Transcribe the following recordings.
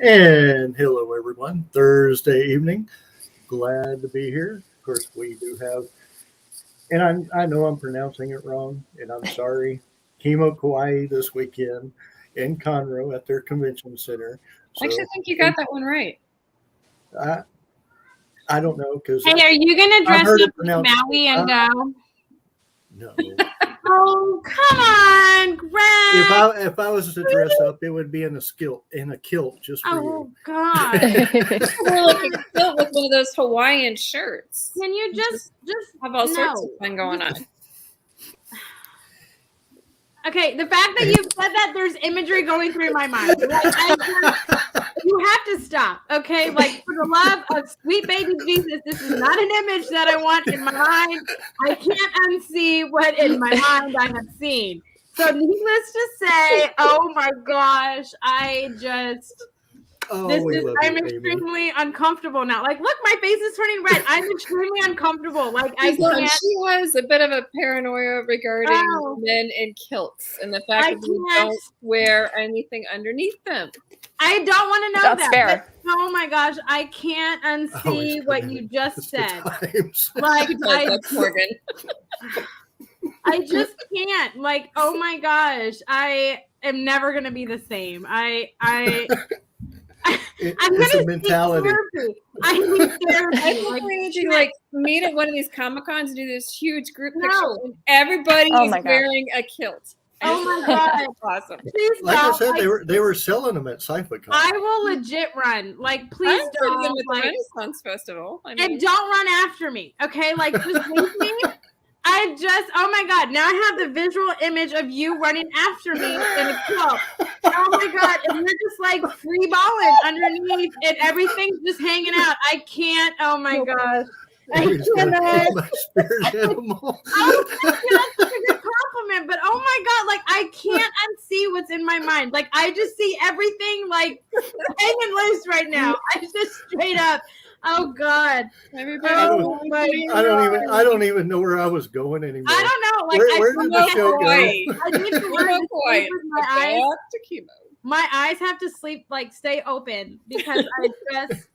And hello, everyone. Thursday evening. Glad to be here. Of course, we do have, and I know I'm pronouncing it wrong, and I'm sorry. Chemo Kauai this weekend in Conroe at their convention center. I actually So think you got that one right. I, I don't know because Hey, are you gonna dress heard it up with pronounced- Maui and go? no. Oh, come on, Greg. If I was to dress up, it would be in a kilt just for Oh you. God. We're like a quilt with one of those Hawaiian shirts. Can you just Have all sorts no. of fun going on. Okay, the fact that you said that, there's imagery going through my mind. You have to stop, okay? Like, for the love of sweet baby Jesus, this is not an image that I want in my mind. I can't unsee what in my mind I have seen. So, needless to say, oh my gosh, I'm extremely uncomfortable now. Like, look, my face is turning red. I'm extremely uncomfortable. Like, I can't. She has a bit of a paranoia regarding men in kilts and the fact that you don't wear anything underneath them. I don't want to know That's that. fair. But, oh my gosh, I can't unsee what you just said. Like, That's Morgan. I just can't. Like, oh my gosh, I am never gonna be the same. I'm It's gonna a mentality. I need therapy. I think we need to meet at one of these Comic Cons and do this huge group picture, and everybody is wearing a kilt. Oh my god, that's awesome! Please like don't. I said, they were selling them at Sci-Fi Con. I will legit run. Like, please don't. Them at the Renaissance Festival. And don't run after me, okay? Like, just leave me. Oh my God, now I have the visual image of you running after me in a kilt. Oh my God, and you're just like free balling underneath and everything's just hanging out. I can't, oh my gosh. I cannot. My spirit animal. Oh my God, that's such a good compliment, but oh my God, like I can't unsee what's in my mind. Like I just see everything like hanging loose right now. I just straight up. Oh God! I don't even know where I was going anymore. I don't know. Like where did the show go? I need to learn to sleep with my eyes. My eyes have to sleep, like stay open because I just.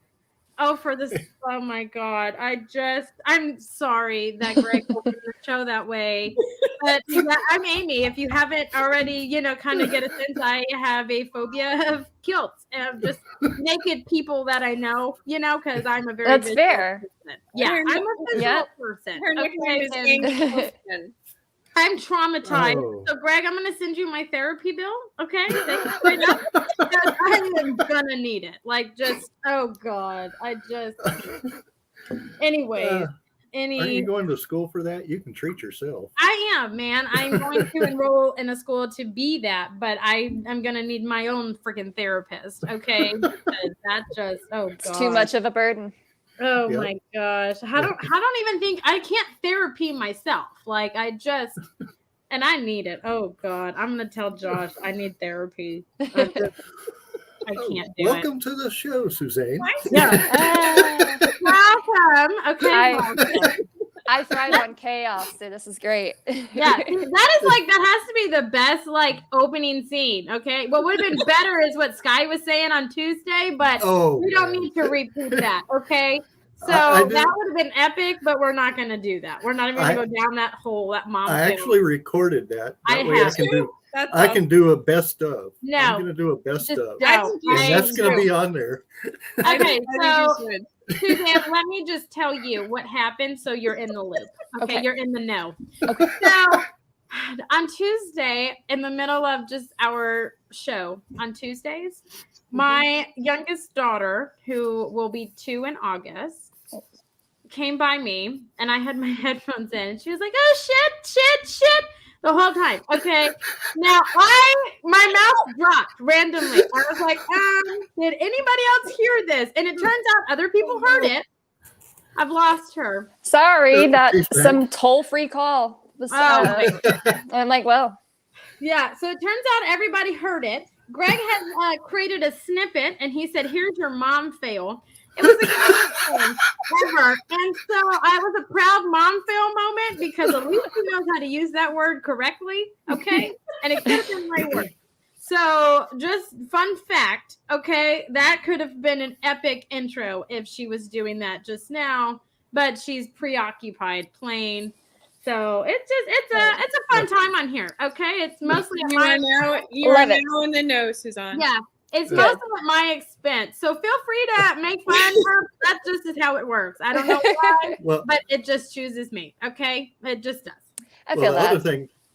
Oh, for this. Oh my God. I'm sorry that Greg opened the show that way. But I'm Amy. If you haven't already, kind of get a sense, I have a phobia of kilts and just naked people that I know, because I'm a very That's fair. Person. Yeah, I'm a visual person. Her nickname is Amy. I'm traumatized. Oh. So, Greg, I'm going to send you my therapy bill, okay? I am going to need it. Like, just, oh, God. Anyways. Are you going to school for that? You can treat yourself. I am, man. I'm going to enroll in a school to be that, but I'm going to need my own freaking therapist, okay? Because that just, oh, God. It's too much of a burden. Oh my gosh. I don't even think I can't therapy myself. Like and I need it. Oh God. I'm going to tell Josh I need therapy. I can't do it. Welcome to the show, SuzAnne. Yeah. Welcome. Okay. I thrive on chaos, so this is great. Yeah, that has to be the best opening scene. Okay, what would have been better is what Sky was saying on Tuesday, but we don't need to repeat that. Okay, so that would have been epic, but we're not going to do that. We're not even going to go down that hole. That mom. I actually recorded that. I can do a best of. No, I'm going to do a best of. And that's going to be on there. Okay, so. SuzAnne, let me just tell you what happened so you're in the loop. Okay. You're in the know. Okay. So on Tuesday, in the middle of just our show on Tuesdays, my youngest daughter, who will be 2 in August, came by me and I had my headphones in and she was like, oh shit, the whole time. Okay. Now my mouth dropped randomly. I was like, did anybody else hear this? And it turns out other people heard it. I've lost her. Sorry, some toll-free call. I'm like, well. Yeah, so it turns out everybody heard it. Greg had created a snippet and he said, here's your mom fail. It was the greatest thing ever. And so I was a proud mom fail moment because at least she knows how to use that word correctly. Okay. And it could have been my word. So, just fun fact, okay? That could have been an epic intro if she was doing that just now, but she's preoccupied playing. So it's a fun time on here, okay? It's mostly you are now in the know, SuzAnne. Yeah, it's mostly at my expense. So feel free to make fun of her. That just is how it works. I don't know why, but it just chooses me, okay? It just does. I feel that.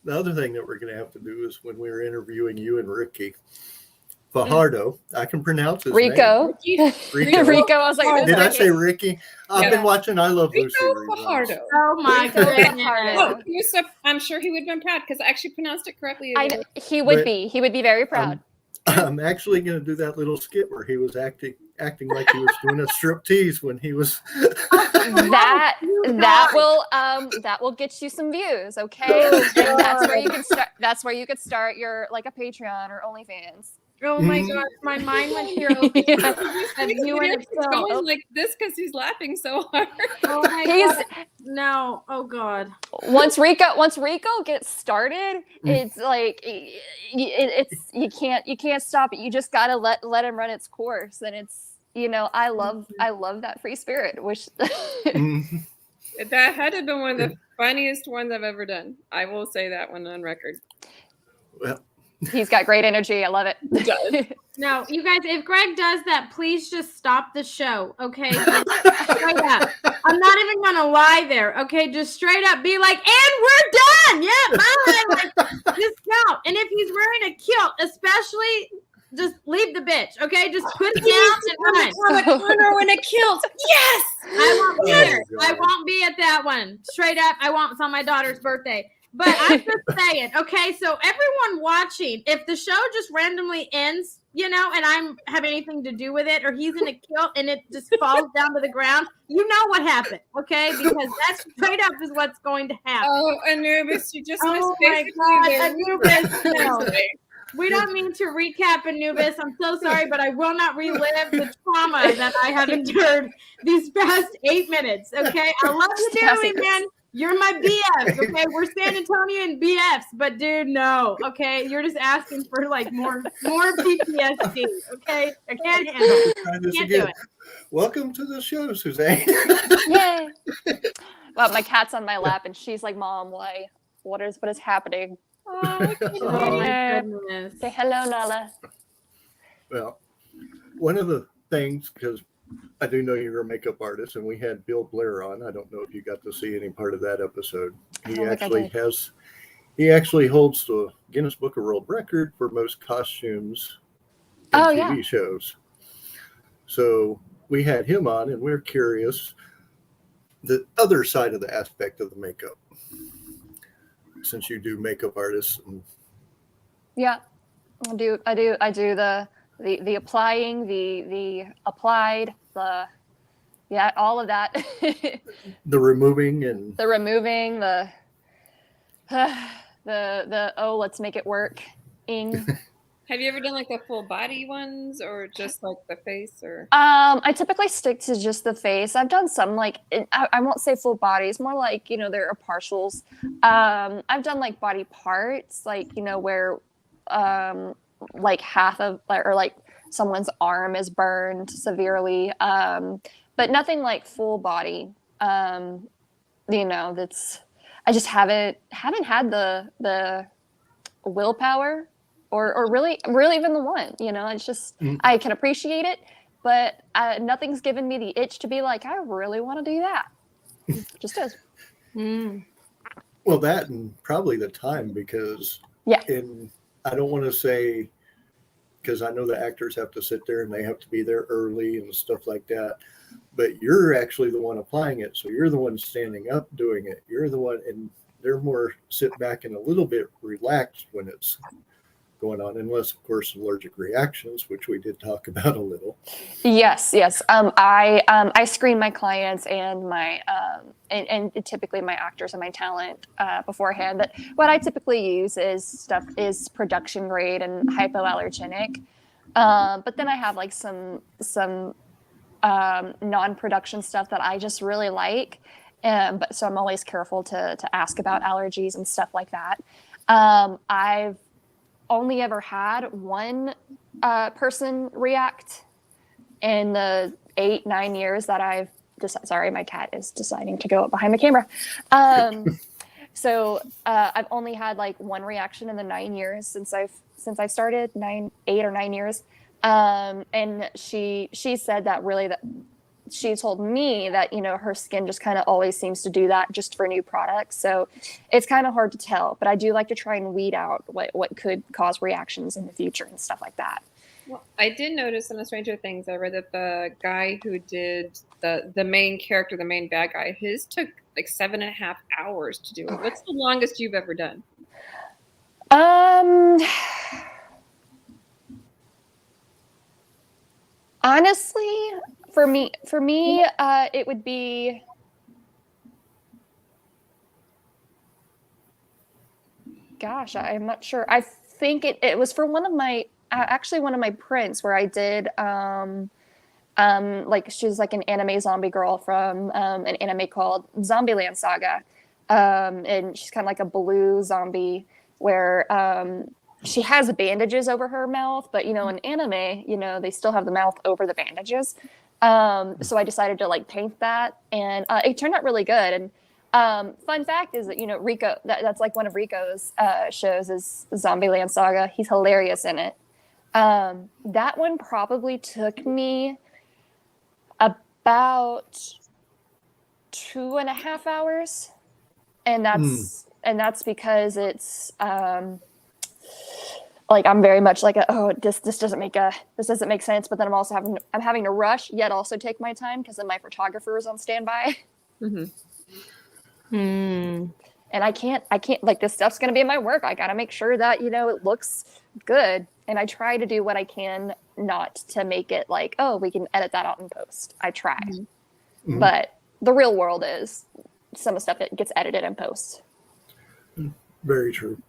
The other thing that we're going to have to do is when we're interviewing you and Ricky Fajardo, I can pronounce his name. Rico. I was like, did I say Ricky? I've been watching I Love Lucy. Fajardo. Oh my goodness. I'm sure he would have been proud because I actually pronounced it correctly. He would be very proud. I'm actually going to do that little skit where he was acting like he was doing a striptease when he was. that will get you some views, okay? And that's where you could start your like a Patreon or OnlyFans. Oh my gosh, my mind went here. Going like this because he's laughing so hard. Oh my god. No. Oh god. Once Rico gets started, it's like you can't stop it. You just gotta let him run its course, and it's I love that free spirit. Which that had to have been one of the funniest ones I've ever done. I will say that one on record. Well. He's got great energy. I love it. No, you guys, if Greg does that, please just stop the show, okay? Straight up. I'm not even going to lie there, okay? Just straight up be like, and we're done. Yeah, bye. Like, just go. And if he's wearing a kilt, especially, just leave the bitch, okay? Just put it down and run. The corner in a kilt. Yes! I won't be there. I won't be at that one. Straight up, I won't. It's on my daughter's birthday. But I'm just saying, okay, so everyone watching, if the show just randomly ends, and I have anything to do with it, or he's in a kilt and it just falls down to the ground, you know what happened, okay? Because that's straight up is what's going to happen. Oh, Anubis, you just missed Anubis. No. We don't mean to recap Anubis. I'm so sorry, but I will not relive the trauma that I have endured these past 8 minutes, okay? I love you dearly, man. You're my BF, okay? We're San Antonian BFs, but dude, no, okay? You're just asking for like more PTSD, okay? I can't handle it. Can't do it. Welcome to the show, SuzAnne. Yay! Well, my cat's on my lap, and she's like, "Mom, what is happening?" Oh my goodness! Say hello, Nala. Well, one of the things, because I do know you're a makeup artist, and we had Bill Blair on. I don't know if you got to see any part of that episode. He actually holds the Guinness Book of World Record for most costumes in TV shows. So we had him on, and we're curious the other side of the aspect of the makeup, since you do makeup artists. Yeah, I do the applying, the applied, all of that. The removing, let's make it work. Have you ever done like the full body ones or just like the face or? I typically stick to just the face. I've done some I won't say full bodies, more like, there are partials. I've done like body parts, where like half of or like someone's arm is burned severely, but nothing like full body. That's I just haven't had the willpower or really even the one. It's just I can appreciate it, but nothing's given me the itch to be like, I really want to do that. Just is. Well, that and probably the time, because I don't want to say, because I know the actors have to sit there and they have to be there early and stuff like that, but you're actually the one applying it. So you're the one standing up doing it. You're the one, and they're more sit back and a little bit relaxed when it's going on, unless of course allergic reactions, which we did talk about a little. Yes. I screen my clients and my and typically my actors and my talent beforehand. But what I typically use is production grade and hypoallergenic. But then I have like some non-production stuff that I just really like. But so I'm always careful to ask about allergies and stuff like that. only ever had one person react in the 8-9 years that I've sorry, my cat is deciding to go up behind the camera. So I've only had like one reaction in the 9 years since I've started, 8 or 9 years. And she said that really that she told me that, you know, her skin just kind of always seems to do that just for new products. So it's kind of hard to tell, but I do like to try and weed out what could cause reactions in the future and stuff like that. Well, I did notice in the Stranger Things, I read that the guy who did the main character, the main bad guy, his took like 7.5 hours to do it. What's the longest you've ever done? Honestly, for me, it would be. Gosh, I'm not sure. I think it was for one of my prints where I did like she's like an anime zombie girl from an anime called Zombieland Saga, and she's kind of like a blue zombie where she has bandages over her mouth, but you know, in anime, you know, they still have the mouth over the bandages. So I decided to like paint that, and it turned out really good. And fun fact is that, you know, Rico, that's like one of Rico's shows is Zombieland Saga. He's hilarious in it. That one probably took me about 2.5 hours, and that's because it's like I'm very much like this doesn't make sense, but then I'm having to rush yet also take my time because then my photographer is on standby. Mm-hmm. And I can't like this stuff's gonna be in my work. I gotta make sure that, you know, it looks good, and I try to do what I can not to make it like, oh, we can edit that out in post. I try. Mm-hmm. But the real world is some of the stuff that gets edited in post. Very true.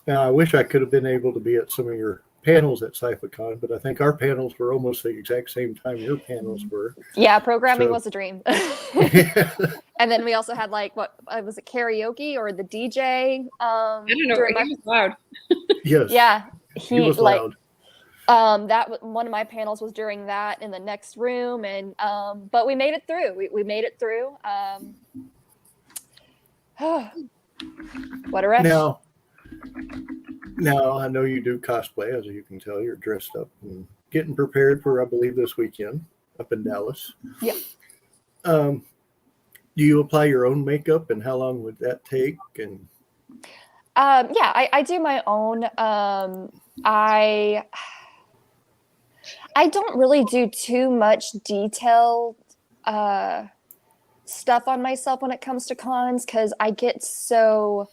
Now, I wish I could have been able to be at some of your panels at SciFiCon, but I think our panels were almost the exact same time your panels were. Yeah, programming was a dream. Yeah. And then we also had like, what was it, karaoke or the DJ? I don't know. He was loud. Yes. Yeah, he was loud. That one of my panels was during that in the next room, and but we made it through. We made it through. What a rush! Now I know you do cosplay, as you can tell. You're dressed up and getting prepared for, I believe, this weekend up in Dallas. Yeah. Do you apply your own makeup, and how long would that take? And yeah, I do my own. I don't really do too much detailed stuff on myself when it comes to cons because I get so.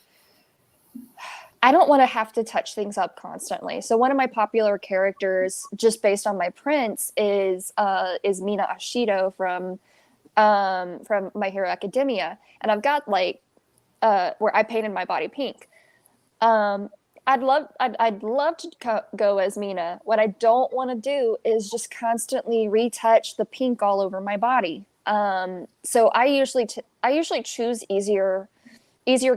I don't want to have to touch things up constantly. So one of my popular characters, just based on my prints, is Mina Ashido from My Hero Academia, and I've got like where I painted my body pink. I'd love to go as Mina. What I don't want to do is just constantly retouch the pink all over my body. So I usually choose easier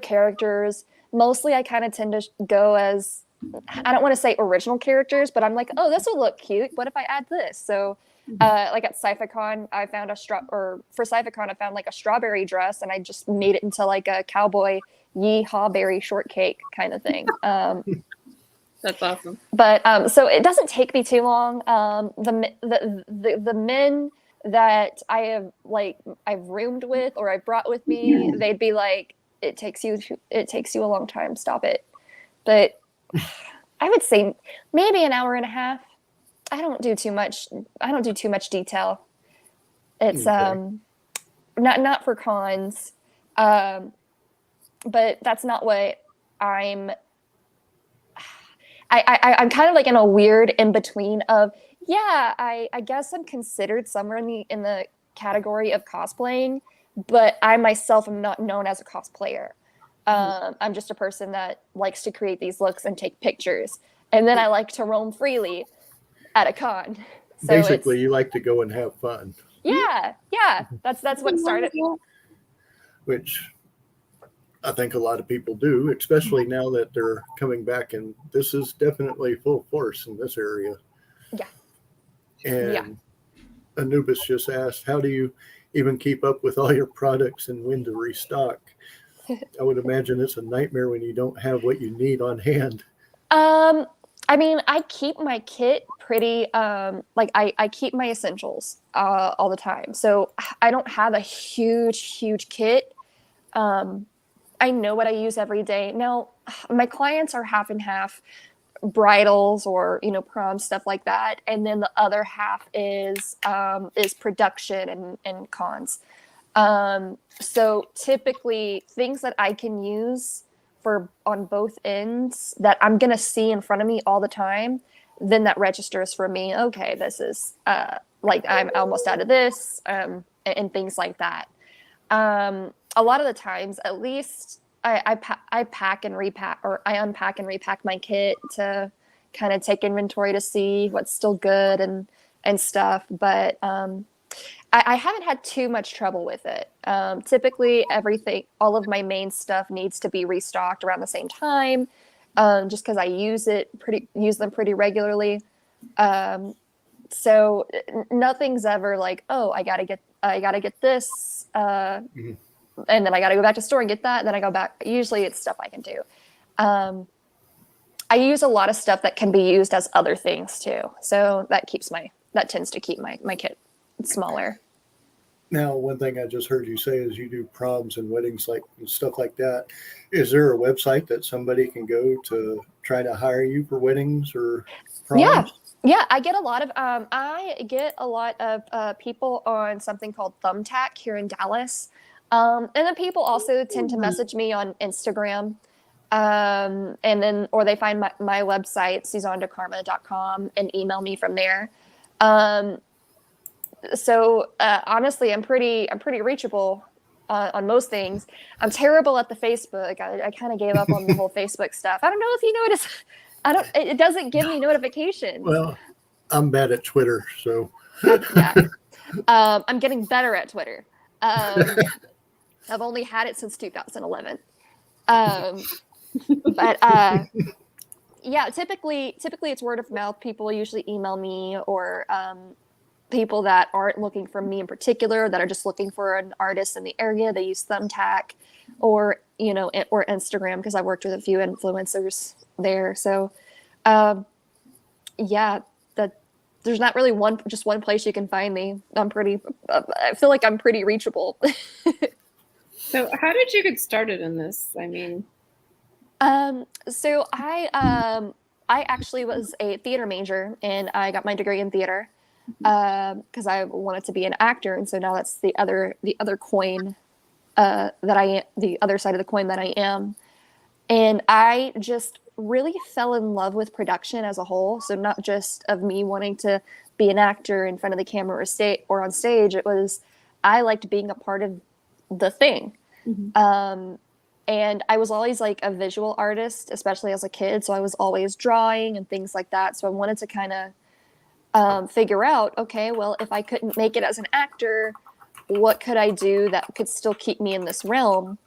characters. Mostly I kind of tend to go as, I don't want to say original characters, but I'm like, oh, this will look cute. What if I add this? So like at SciFiCon, I found for SciFiCon, I found like a strawberry dress, and I just made it into like a cowboy yeehaw berry shortcake kind of thing. That's awesome. But so it doesn't take me too long. The men that I've roomed with or I brought with me, they'd be like, it takes you a long time. Stop it. But I would say maybe an hour and a half. I don't do too much detail. It's not for cons. But that's not what I'm kind of like in a weird in between of, yeah, I guess I'm considered somewhere in the category of cosplaying, but I myself am not known as a cosplayer. I'm just a person that likes to create these looks and take pictures. And then I like to roam freely at a con. So basically, you like to go and have fun. Yeah. That's what started. Which I think a lot of people do, especially now that they're coming back, and this is definitely full force in this area. Yeah. And Yeah. Anubis just asked, how do you even keep up with all your products and when to restock? I would imagine it's a nightmare when you don't have what you need on hand. I mean, I keep my kit pretty, like I keep my essentials all the time. So I don't have a huge kit. I know what I use every day. Now, my clients are half and half, bridals or, you know, prom, stuff like that. And then the other half is production and cons. So typically things that I can use for on both ends that I'm going to see in front of me all the time, then that registers for me. Okay, this is like I'm almost out of this, and things like that. A lot of the times, at least I pack and repack, or I unpack and repack my kit to kind of take inventory to see what's still good and stuff. But I haven't had too much trouble with it. Typically, all of my main stuff needs to be restocked around the same time, just because I use them pretty regularly. So nothing's ever like, oh, I gotta get this, Mm-hmm. and then I gotta go back to the store and get that, and then I go back. Usually, it's stuff I can do. I use a lot of stuff that can be used as other things too, so that tends to keep my kit smaller. Now, one thing I just heard you say is you do proms and weddings and stuff like that. Is there a website that somebody can go to try to hire you for weddings or proms? Yeah, I get a lot of people on something called Thumbtack here in Dallas, and then people also tend to message me on Instagram, and then or they find my website SuzAnneDeCarma.com and email me from there. So honestly, I'm pretty reachable on most things. I'm terrible at the Facebook. I kind of gave up on the whole Facebook stuff. I don't know if you notice. It doesn't give me notifications. Well, I'm bad at Twitter, so yeah. I'm getting better at Twitter. I've only had it since 2011. But yeah, typically it's word of mouth. People usually email me, or people that aren't looking for me in particular, that are just looking for an artist in the area. They use Thumbtack or Instagram, because I worked with a few influencers there. So yeah, there's not really one place you can find me. I feel like I'm pretty reachable. So how did you get started in this? I mean, so I actually was a theater major, and I got my degree in theater because I wanted to be an actor, and so now that's the other coin the other side of the coin that I am. And I just really fell in love with production as a whole. So not just of me wanting to be an actor in front of the camera or on stage. It was, I liked being a part of the thing. Mm-hmm. And I was always like a visual artist, especially as a kid. So I was always drawing and things like that. So I wanted to kind of figure out, okay, well, if I couldn't make it as an actor, what could I do that could still keep me in this realm?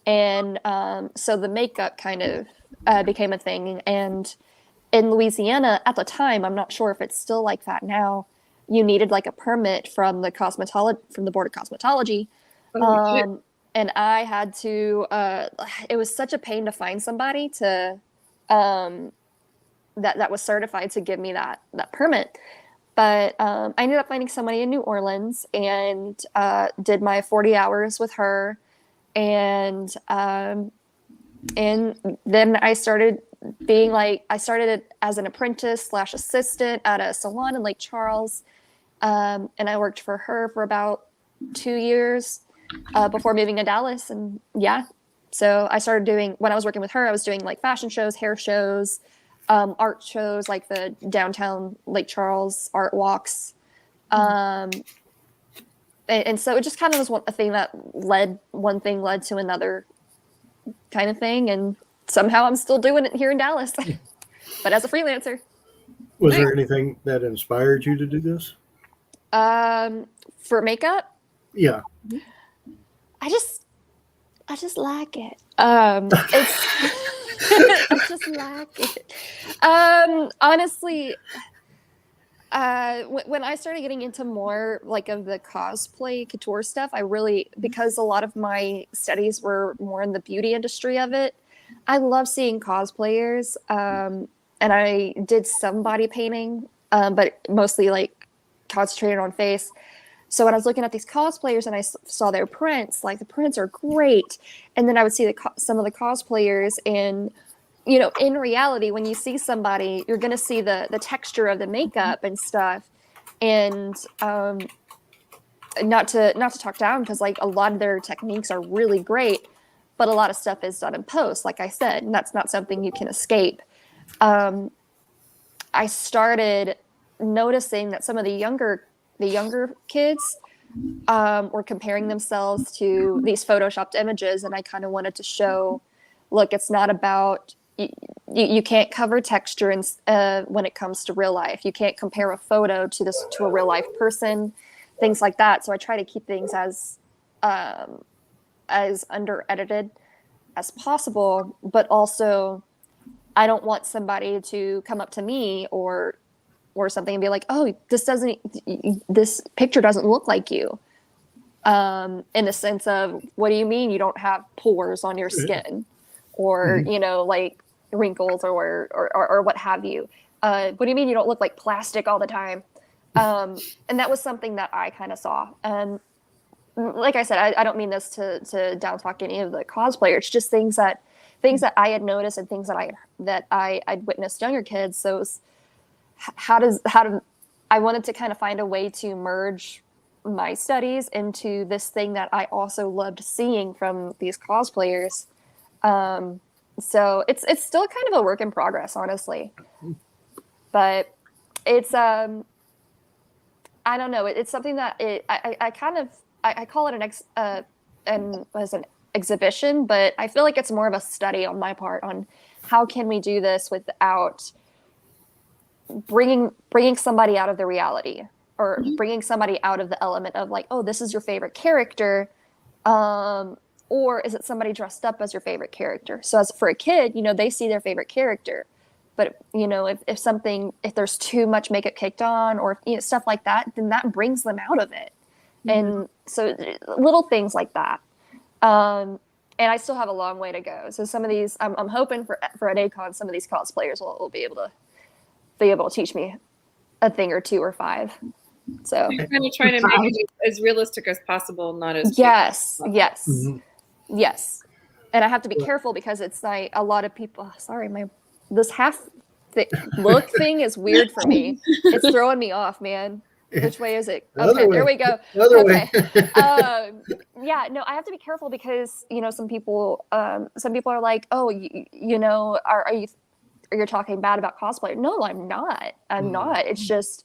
And so the makeup kind of became a thing. And in Louisiana at the time, I'm not sure if it's still like that now, you needed like a permit from the Board of Cosmetology. And I had to, it was such a pain to find somebody that was certified to give me that permit. But I ended up finding somebody in New Orleans and did my 40 hours with her. And then I started I started as an apprentice / assistant at a salon in Lake Charles. And I worked for her for about 2 years before moving to Dallas. And yeah, so I started when I was working with her, I was doing like fashion shows, hair shows, art shows, like the downtown Lake Charles art walks. And so it just kind of was one thing led to another kind of thing. And somehow I'm still doing it here in Dallas, but as a freelancer. Was there anything that inspired you to do this? For makeup? Yeah. I just like it. It's I just like it. Honestly, when I started getting into more like of the cosplay couture stuff, I really, because a lot of my studies were more in the beauty industry of it, I love seeing cosplayers. And I did some body painting, but mostly like concentrated on face. So when I was looking at these cosplayers and I saw their prints, like the prints are great. And then I would see some of the cosplayers, and you know, in reality, when you see somebody, you're going to see the texture of the makeup and stuff. And not to talk down, because like a lot of their techniques are really great, but a lot of stuff is done in post, like I said, and that's not something you can escape. I started noticing that some of the younger kids were comparing themselves to these photoshopped images, and I kind of wanted to show, look, it's not about you can't cover texture when it comes to real life. You can't compare a photo to a real life person, things like that. So I try to keep things as under edited as possible, but also I don't want somebody to come up to me or something and be like, oh, this picture doesn't look like you. In the sense of, what do you mean you don't have pores on your skin, or you know, like wrinkles or what have you? What do you mean you don't look like plastic all the time? And that was something that I kind of saw. And like I said, I don't mean this to down talk any of the cosplayers. It's just things that I had noticed and things that I'd witnessed younger kids. So it was, I wanted to kind of find a way to merge my studies into this thing that I also loved seeing from these cosplayers. So it's still kind of a work in progress, honestly. But it's I don't know. It's something that I call it an exhibition, but I feel like it's more of a study on my part on how can we do this without bringing somebody out of the reality, or bringing somebody out of the element of like, oh, this is your favorite character, or is it somebody dressed up as your favorite character? So as for a kid, you know, they see their favorite character, but you know, if there's too much makeup kicked on, or you know, stuff like that, then that brings them out of it. And so little things like that. And I still have a long way to go. So some of these, I'm hoping for at ACON, some of these cosplayers will be able to teach me a thing or two or five. So you're kind of trying to make it as realistic as possible, not as yes. And I have to be careful, because it's like a lot of people. Sorry, this half look thing is weird for me. It's throwing me off, man. Which way is it? Okay, there we go. Okay. Yeah, no, I have to be careful, because you know, some people are like, oh, you know, are you're talking bad about cosplay? No, I'm not. I'm not. It's just,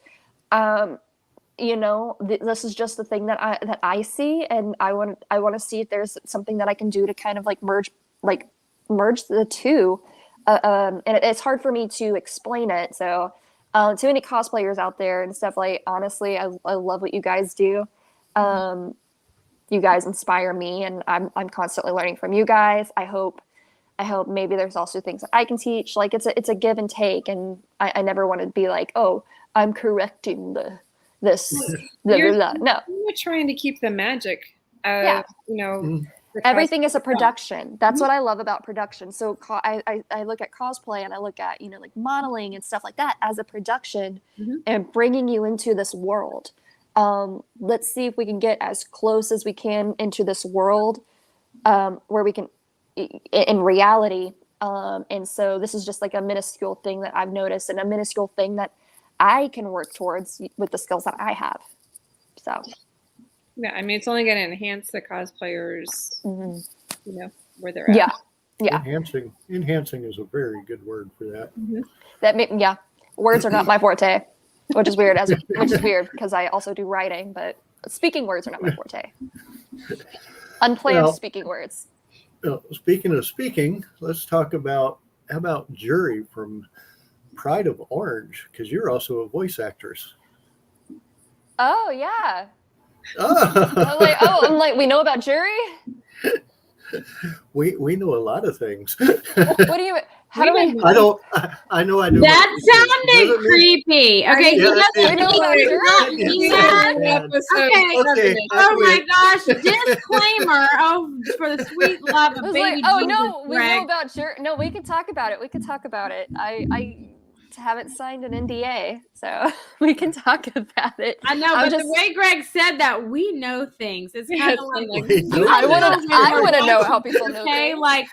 you know, this is just the thing that I see, and I want to see if there's something that I can do to kind of like merge the two. And it's hard for me to explain it. So, to any cosplayers out there and stuff, like, honestly, I love what you guys do. You guys inspire me, and I'm constantly learning from you guys. I hope maybe there's also things that I can teach. Like, it's a give and take, and I never want to be like, oh, I'm correcting this. No, you're trying to keep the magic. You know, everything is a production. That's what I love about production. So I look at cosplay, and I look at, you know, like modeling and stuff like that as a production, and bringing you into this world. Let's see if we can get as close as we can into this world, where we can, in reality. And so this is just like a minuscule thing that I've noticed, and a minuscule thing that I can work towards with the skills that I have. So. Yeah, I mean, it's only going to enhance the cosplayers, you know, where they're at. Yeah. Enhancing is a very good word for that. Words are not my forte, which is weird. Because I also do writing, but speaking words are not my forte. Unplanned speaking words. Speaking of speaking, let's talk about Jury from Pride of Orange, because you're also a voice actress. Oh yeah. I'm like, we know about Jury? We know a lot of things. What do you? How do we? I don't. I know. I do. That sounded Doesn't mean- creepy. Okay, Yeah, he it- doesn't it- mean it- that. it- Okay. Okay. Oh my gosh! Disclaimer. Oh, for the sweet love I of was baby like, oh Jesus, no, we Greg. know about your. No, we could talk about it. We could talk about it. I haven't signed an NDA, so we can talk about it. I know, I'm but just- the way Greg said that, we know things. It's kind Yes, of like like- We know I things. want to know how people know. Okay, things. like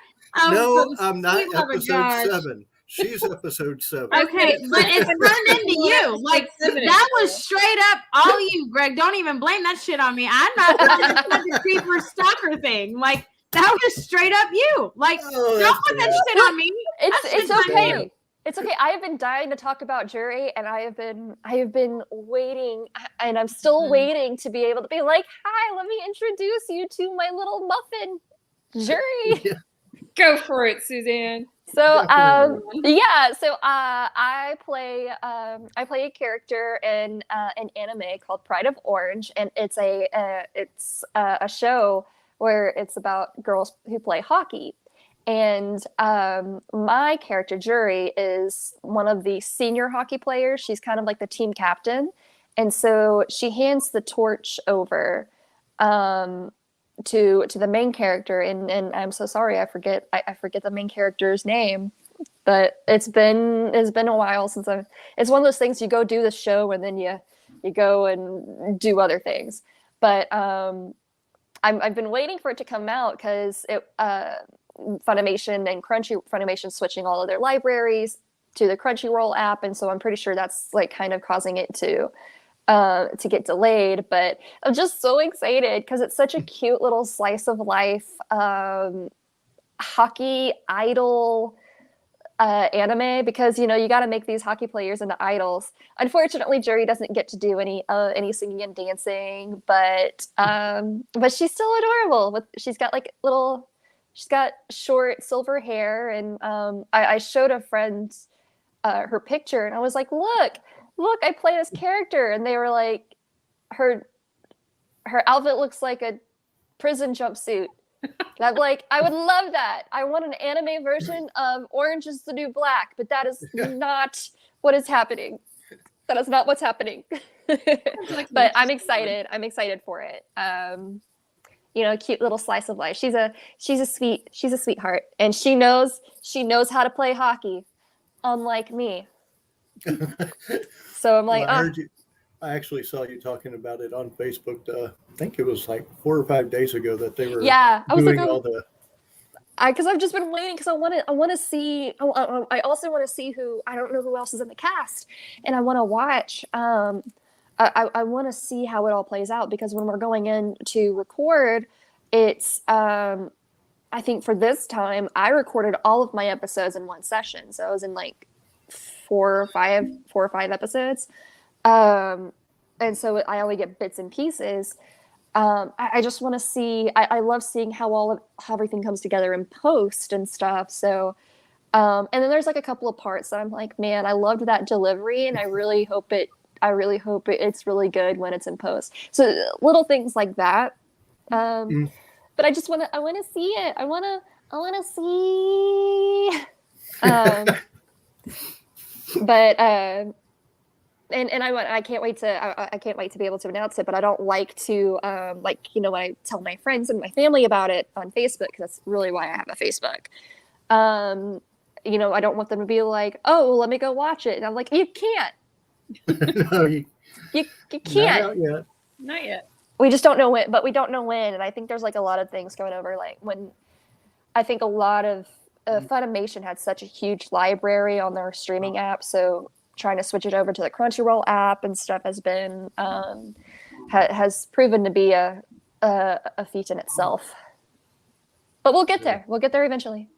No, for the I'm not sweet love of episode gosh. 7. She's episode 7. Okay, but it's turned into you. Like that was straight up all you, Greg. Don't even blame that shit on me. I'm not the creeper stalker thing. Like that was straight up you. Like Oh, don't that's put that bad. shit on me. It's That's just okay. on you. It's okay. I have been dying to talk about jury, and I have been waiting, and I'm still waiting to be able to be like, "Hi, let me introduce you to my little muffin, jury." Go for it, Suzanne. So, Definitely. yeah. So, I play a character in an anime called Pride of Orange, and it's a show where it's about girls who play hockey. And my character, Jury, is one of the senior hockey players. She's kind of like the team captain. And so she hands the torch over to the main character. And I'm so sorry, I forget the main character's name. But it's been a while since it's one of those things you go do the show and then you go and do other things. But I've been waiting for it to come out because Funimation and Funimation switching all of their libraries to the Crunchyroll app, and so I'm pretty sure that's like kind of causing it to get delayed. But I'm just so excited because it's such a cute little slice of life hockey idol anime, because you got to make these hockey players into idols. Unfortunately, Jury doesn't get to do any singing and dancing, but she's still adorable. She's got short silver hair, and I showed a friend her picture, and I was like, look, I play this character, and they were like, her outfit looks like a prison jumpsuit. And I'm like, I would love that. I want an anime version of Orange is the New Black, but that is not what is happening. That is not what's happening. But I'm excited. I'm excited for it. A cute little slice of life. She's a sweetheart, and she knows how to play hockey, unlike me. So I'm like, Well, I actually saw you talking about it on Facebook. I think it was like 4 or 5 days ago that they were I was doing like, all the. because I've just been waiting because I want to see. I also want to see I don't know who else is in the cast, and I want to watch. I want to see how it all plays out, because when we're going in to record, it's I think for this time I recorded all of my episodes in one session, so I was in like 4 or 5 episodes, and so I only get bits and pieces. I just want to see. I love seeing how everything comes together in post and stuff. So, and then there's like a couple of parts that I'm like, man, I loved that delivery, and I really hope it's really good when it's in post. So little things like that. But I want to see it. I want to see. But and I can't wait to be able to announce it. But I don't like to when I tell my friends and my family about it on Facebook, because that's really why I have a Facebook. I don't want them to be like, oh, well, let me go watch it, and I'm like, you can't. No, You not can't. out yet. Not yet. We just don't know when, but we don't know when. And I think there's like a lot of things going over. Like when I think a lot of Funimation had such a huge library on their streaming app, so trying to switch it over to the Crunchyroll app and stuff has been has proven to be a feat in itself. But we'll get there. We'll get there eventually.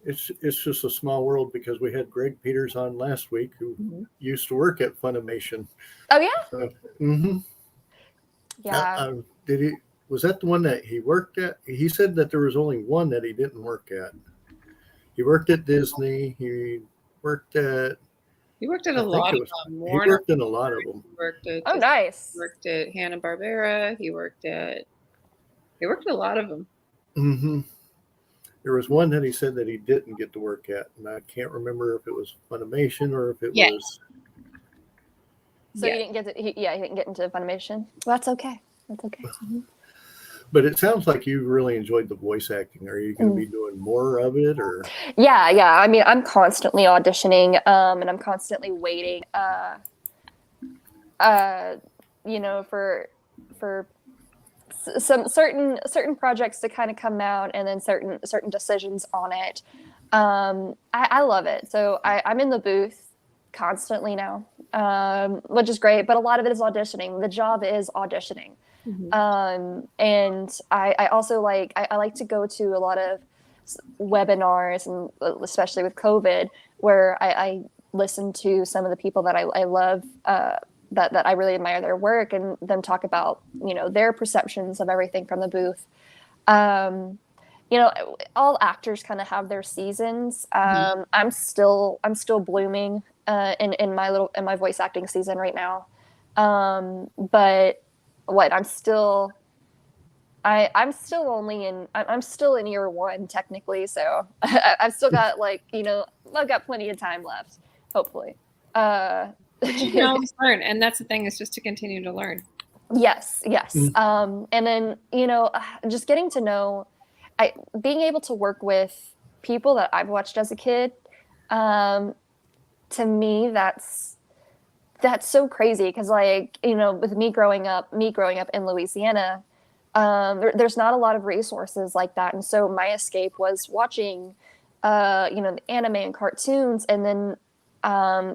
It's just a small world, because we had Greg Peters on last week, who used to work at Funimation. Oh yeah. Yeah. Did he? Was that the one that he worked at? He said that there was only one that he didn't work at. He worked at Disney. He worked at a lot of them. He worked in a lot of them. He worked at Oh, nice. He worked at Hanna-Barbera. He worked at He worked with a lot of them. Mm-hmm. There was one that he said that he didn't get to work at, and I can't remember if it was Funimation or if it Yeah. was. So Yeah. you didn't get to, he didn't get into Funimation. Well, that's okay. That's okay. But it sounds like you really enjoyed the voice acting. Are you going to be doing more of it, or? Yeah. I mean, I'm constantly auditioning, and I'm constantly waiting, you know, for some certain projects to kind of come out, and then certain decisions on it. I love it. So I'm in the booth constantly now, which is great. But a lot of it is auditioning. The job is auditioning. And I also like to go to a lot of webinars, and especially with COVID, where I listen to some of the people that I love, that I really admire their work, and them talk about, you know, their perceptions of everything from the booth. You know, all actors kind of have their seasons. I'm still blooming in my voice acting season right now. But I'm still in year one technically, so I've still got, like, you know, I've got plenty of time left, hopefully. You can always learn, and that's the thing, is just to continue to learn. Yes. And then, you know, just getting to know, being able to work with people that I've watched as a kid, to me, that's so crazy, because, like, you know, with me growing up in Louisiana, there's not a lot of resources like that, and so my escape was watching, you know, the anime and cartoons, and then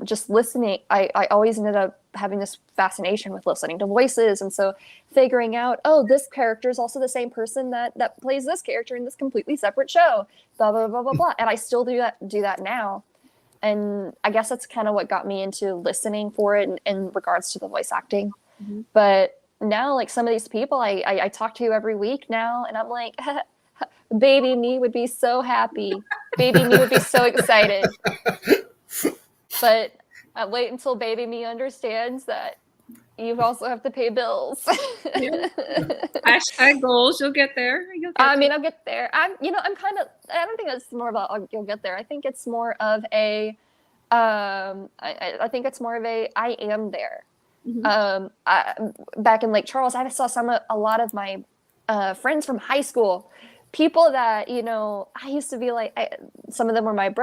just listening. I always ended up having this fascination with listening to voices, and so figuring out, oh, this character is also the same person that plays this character in this completely separate show, blah blah blah blah blah. And I still do that now. And I guess that's kind of what got me into listening for it in regards to the voice acting. But now, like, some of these people I talk to every week now, and I'm like, baby me would be so happy. Baby me would be so excited. But I wait until baby me understands that you also have to pay bills. Hashtag goals. You'll get there. I mean, I'll get there. I don't think it's more about you'll get there. I think it's more of a, I think it's more of a, I am there. Back in Lake Charles, I saw a lot of my friends from high school, people that, you know, I used to be like, some of them were my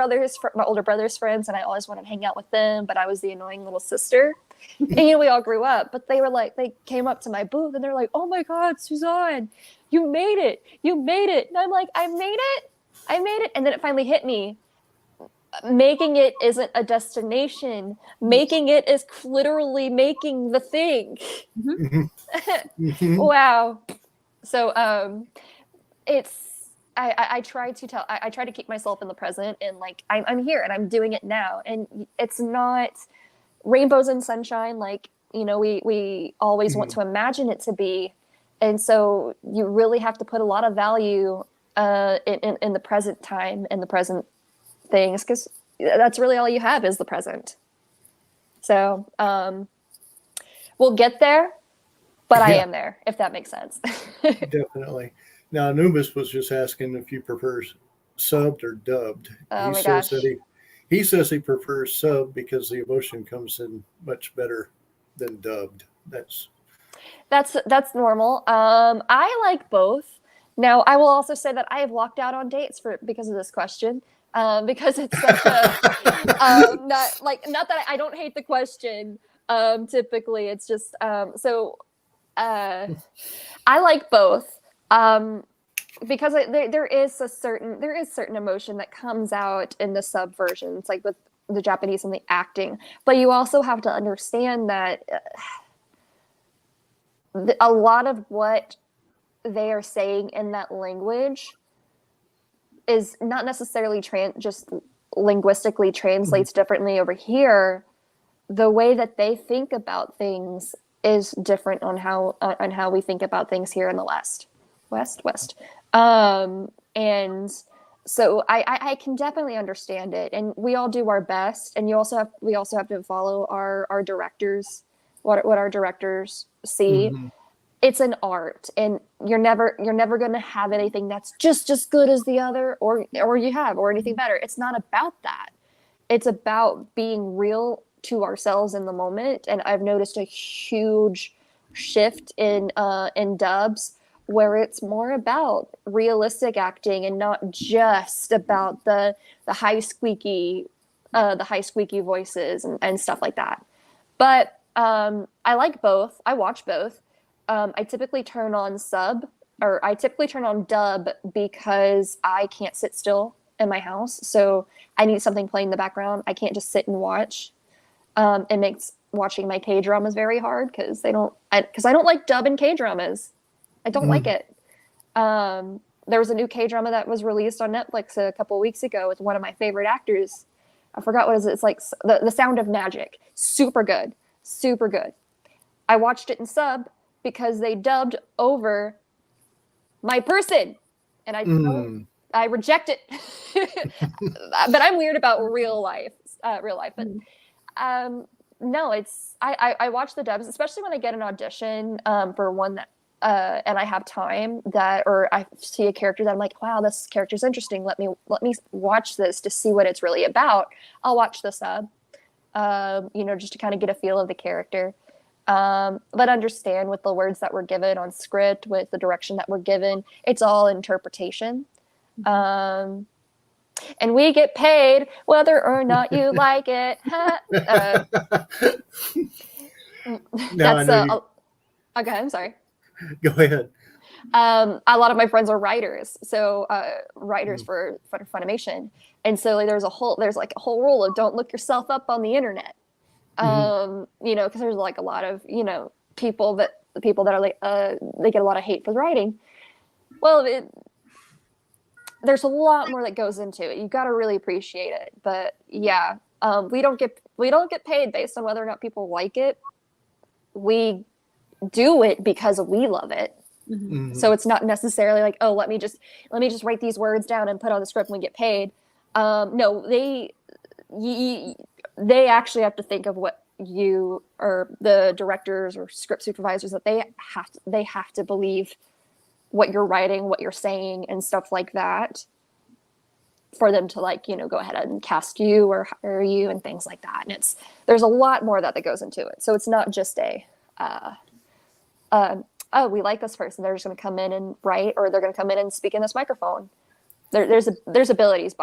older brother's friends, and I always wanted to hang out with them, but I was the annoying little sister. And, you know, we all grew up, but they came up to my booth, and they're like, oh my God, SuzAnne, you made it. And I'm like, I made it. And then it finally hit me. Making it isn't a destination. Making it is literally making the thing. Wow. So, I try to keep myself in the present, and, like, I'm here and I'm doing it now, and it's not rainbows and sunshine like, you know, we always want to imagine it to be. And so you really have to put a lot of value in the present time and the present things, because that's really all you have is the present. So we'll get there, but I am there, if that makes sense. Definitely. Now, Anubis was just asking if you prefer subbed or dubbed. Oh my gosh. He says he prefers sub because the emotion comes in much better than dubbed. That's normal. I like both. Now, I will also say that I have walked out on dates because of this question. Because it's such a not that I don't hate the question. Typically, it's just I like both. Because there is certain emotion that comes out in the sub versions, like with the Japanese and the acting. But you also have to understand that a lot of what they are saying in that language is not necessarily just linguistically translates differently over here. The way that they think about things is different on how we think about things here in the West. And so I can definitely understand it, and we all do our best. And we also have to follow our directors, what our directors see. it's an art, and you're never going to have anything that's just as good as the other, or anything better. It's not about that. It's about being real to ourselves in the moment. And I've noticed a huge shift in dubs where it's more about realistic acting and not just about the high squeaky voices and stuff like that. But I like both. I watch both. I typically turn on dub because I can't sit still in my house. So I need something playing in the background. I can't just sit and watch. It makes watching my K-dramas very hard because I don't like dub and K-dramas. I don't like it. There was a new K-drama that was released on Netflix a couple of weeks ago with one of my favorite actors. I forgot what it is. It's like the Sound of Magic. Super good. Super good. I watched it in sub because they dubbed over my person, and I reject it. But I'm weird about real life. But no, it's I watch the dubs, especially when I get an audition for one that and I have time or I see a character that I'm like, wow, this character's interesting. Let me watch this to see what it's really about. I'll watch the sub, just to kind of get a feel of the character. But understand with the words that were given on script, with the direction that we're given, it's all interpretation. And we get paid whether or not you like it. Okay, I'm sorry. Go ahead. A lot of my friends are writers, so writers for Funimation, and so there's like a whole rule of don't look yourself up on the internet. Because there's like a lot of people that are like they get a lot of hate for the writing. Well, there's a lot more that goes into it. You got to really appreciate it. But yeah, we don't get paid based on whether or not people like it. We do it because we love it. So it's not necessarily like, oh, let me just write these words down and put on the script and we get paid. No, they actually have to think of what you or the directors or script supervisors that they have to believe what you're writing, what you're saying, and stuff like that, for them to go ahead and cast you or hire you and things like that. And there's a lot more that goes into it. So it's not just oh, we like this person, they're just going to come in and write, or they're going to come in and speak in this microphone. There's abilities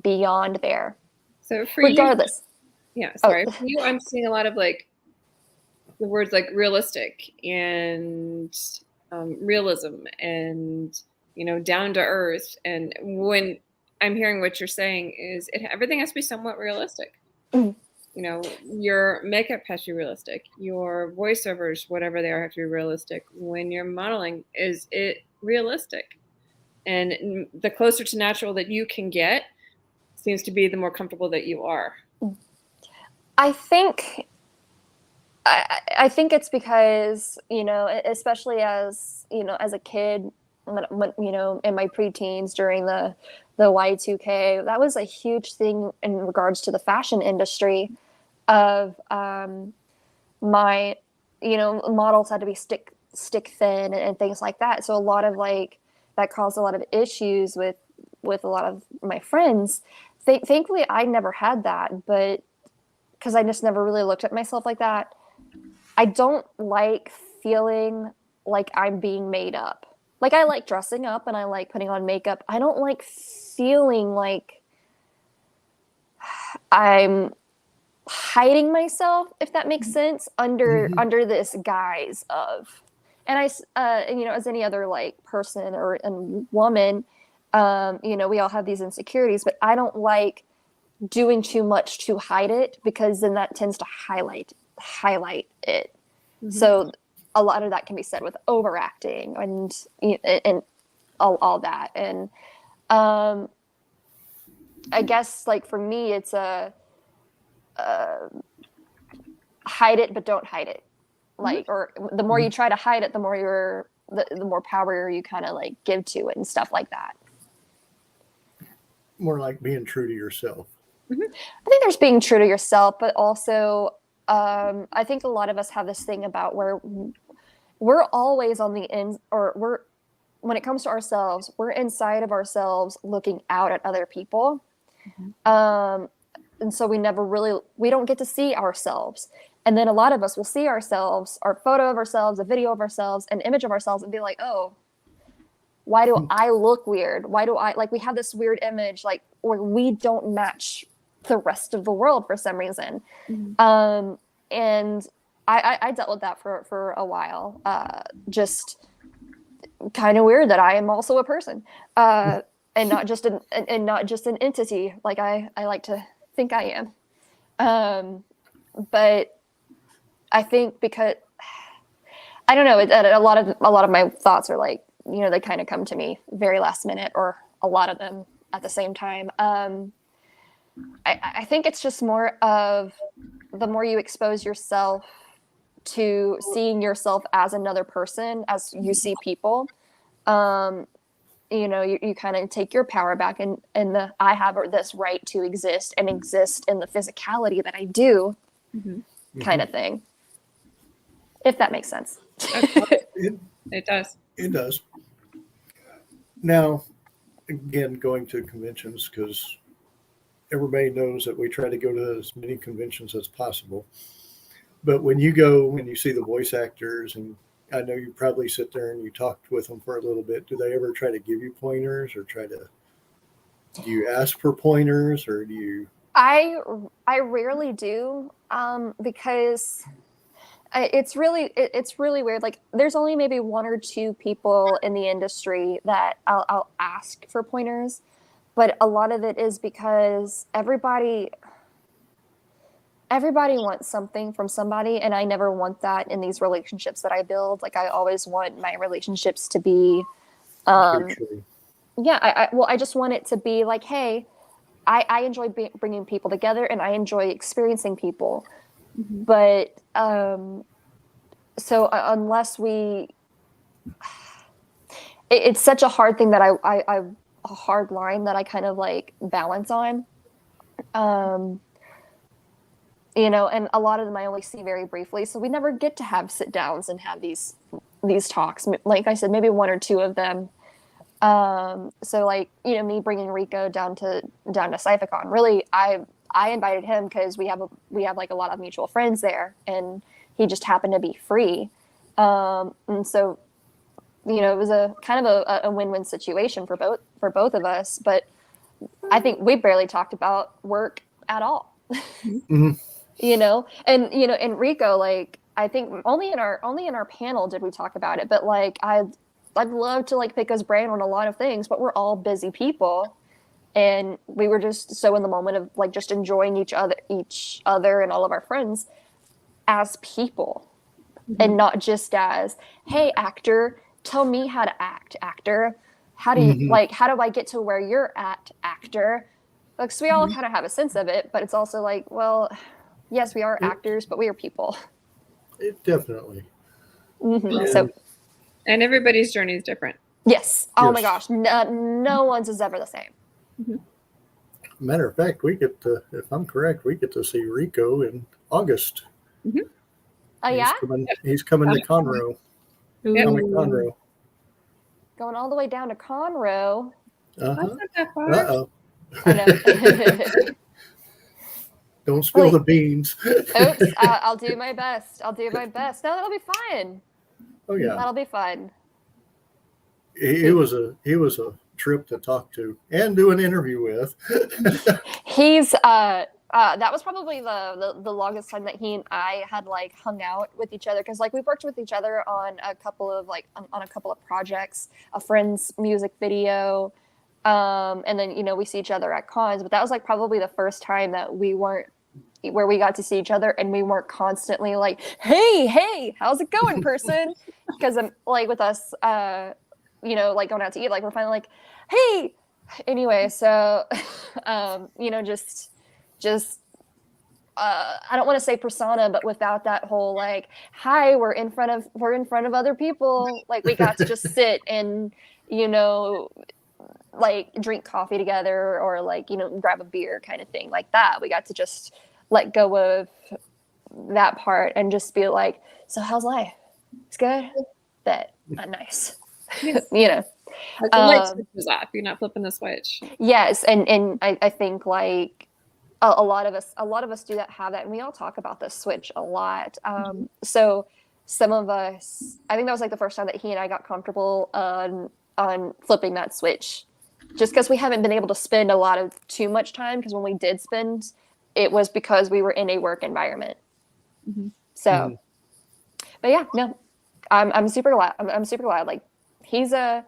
beyond there. So for regardless. For you, I'm seeing a lot of the words like realistic and realism and down to earth. And when I'm hearing what you're saying is everything has to be somewhat realistic. Your makeup has to be realistic. Your voiceovers, whatever they are, have to be realistic. When you're modeling, is it realistic? And the closer to natural that you can get seems to be the more comfortable that you are. I think it's because, especially as a kid, when in my preteens during the Y2K, that was a huge thing in regards to the fashion industry of my, models had to be stick thin and things like that. So a lot of that caused a lot of issues with a lot of my friends. Thankfully, I never had that, but because I just never really looked at myself like that. I don't like feeling like I'm being made up. Like, I like dressing up and I like putting on makeup. I don't like feeling like I'm hiding myself, if that makes sense, under this guise of, and as any other person or woman, we all have these insecurities, but I don't like doing too much to hide it, because then that tends to highlight it. So a lot of that can be said with overacting and all that. And I guess for me, it's a hide it but don't hide it. Or the more you try to hide it, the more the more power you kind of give to it and stuff like that. More like being true to yourself. I think there's being true to yourself, but also I think a lot of us have this thing about where we're always on the end, or when it comes to ourselves, we're inside of ourselves looking out at other people. And so we don't get to see ourselves. And then a lot of us will see ourselves, our photo of ourselves, a video of ourselves, an image of ourselves, and be like, oh, why do I look weird? Why do I, like, we have this weird image, like, where we don't match the rest of the world for some reason. And I dealt with that for a while. Just kind of weird that I am also a person, and not just an entity like I like to think I am. But I think because I don't know, a lot of my thoughts are like, they kind of come to me very last minute, or a lot of them at the same time. I think it's just more of the more you expose yourself to seeing yourself as another person, as you see people, you kind of take your power back, and I have this right to exist and exist in the physicality that I do, kind of thing. If that makes sense. It does. It does. Now, again, going to conventions, because everybody knows that we try to go to as many conventions as possible. But when you go and you see the voice actors, and I know you probably sit there and you talked with them for a little bit, do they ever try to give you pointers, or do you ask for pointers, or do you? I rarely do, because it's really weird. Like, there's only maybe one or two people in the industry that I'll ask for pointers, but a lot of it is because everybody wants something from somebody, and I never want that in these relationships that I build. Like, I always want my relationships to be, I just want it to be like, hey, I enjoy bringing people together, and I enjoy experiencing people. But so unless it's such a hard thing that I a hard line that I kind of like balance on. And a lot of them I only see very briefly, so we never get to have sit downs and have these talks. Like I said, maybe one or two of them. So like, me bringing Rico down to Cyphicon, really, I invited him because we have like a lot of mutual friends there, and he just happened to be free. And so, it was a kind of a win-win situation for both of us. But I think we barely talked about work at all. And Rico, like, I think only in our panel did we talk about it, but like I'd love to like pick his brain on a lot of things, but we're all busy people, and we were just so in the moment of like just enjoying each other and all of our friends as people, and not just as, hey, actor, tell me how to act, actor. How do you how do I get to where you're at, actor? Like, so we all kind of have a sense of it, but it's also like, well, yes, we are actors, but we are people. It definitely. So, and everybody's journey is different. Yes. Oh my gosh, no one's is ever the same. Matter of fact, we get to, if I'm correct, we get to see Rico in August. Oh yeah, he's coming to Conroe. Comic Conroe. Going all the way down to Conroe. That's not that far. Uh-oh. I know. Don't spill the beans. Oops, I'll do my best. No, that'll be fine. Oh yeah, that'll be fine. He was a trip to talk to and do an interview with. He's that was probably the longest time that he and I had like hung out with each other, because like we worked with each other on a couple of projects, a friend's music video, and then we see each other at cons. But that was like probably the first time that we got to see each other, and we weren't constantly like, hey, how's it going, person? Because like with us, like going out to eat, like we're finally like, hey. Anyway, so just I don't want to say persona, but without that whole like, hi, we're in front of other people. Like, we got to just sit and like drink coffee together, or like grab a beer kind of thing like that. We got to just let go of that part and just be like, so how's life? It's good. That nice. Yes. You know. Like the light switch was off. You're not flipping the switch. Yes, and I think like a lot of us do have that, and we all talk about this switch a lot. So some of us, I think that was like the first time that he and I got comfortable on flipping that switch, just because we haven't been able to spend too much time. Because when we did spend, it was because we were in a work environment. So, but yeah, no, I'm super glad. I'm super glad. Like he's an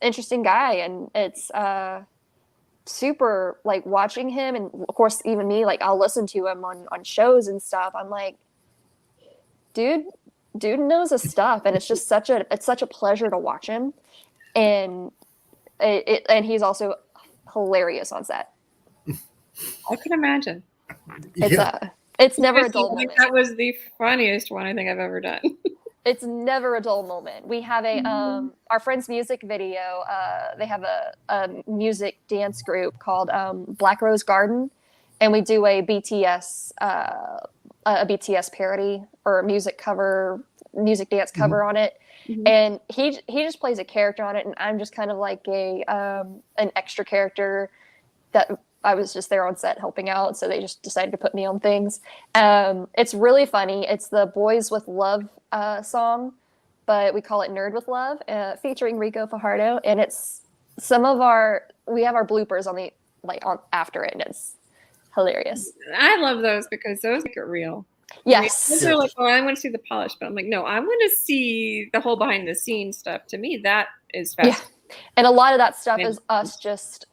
interesting guy, and it's super like watching him, and of course even me, like I'll listen to him on shows and stuff. I'm like, dude knows his stuff, and it's just such a pleasure to watch him, and and he's also hilarious on set. I can imagine. It's never a dull moment. That was the funniest one I think I've ever done. It's never a dull moment. We have our friend's music video. They have a music dance group called Black Rose Garden, and we do a BTS parody or music dance cover on it. And he just plays a character on it, and I'm just kind of like an extra character that I was just there on set helping out, so they just decided to put me on things. It's really funny. It's the Boys with Love song, but we call it Nerd with Love, featuring Rico Fajardo, and it's we have our bloopers on after it, and it's hilarious. I love those because those make it real. Yes. Those are like, oh, I want to see the polish, but I'm like, no, I want to see the whole behind the scenes stuff. To me, that is fascinating. Yeah. And a lot of that stuff is us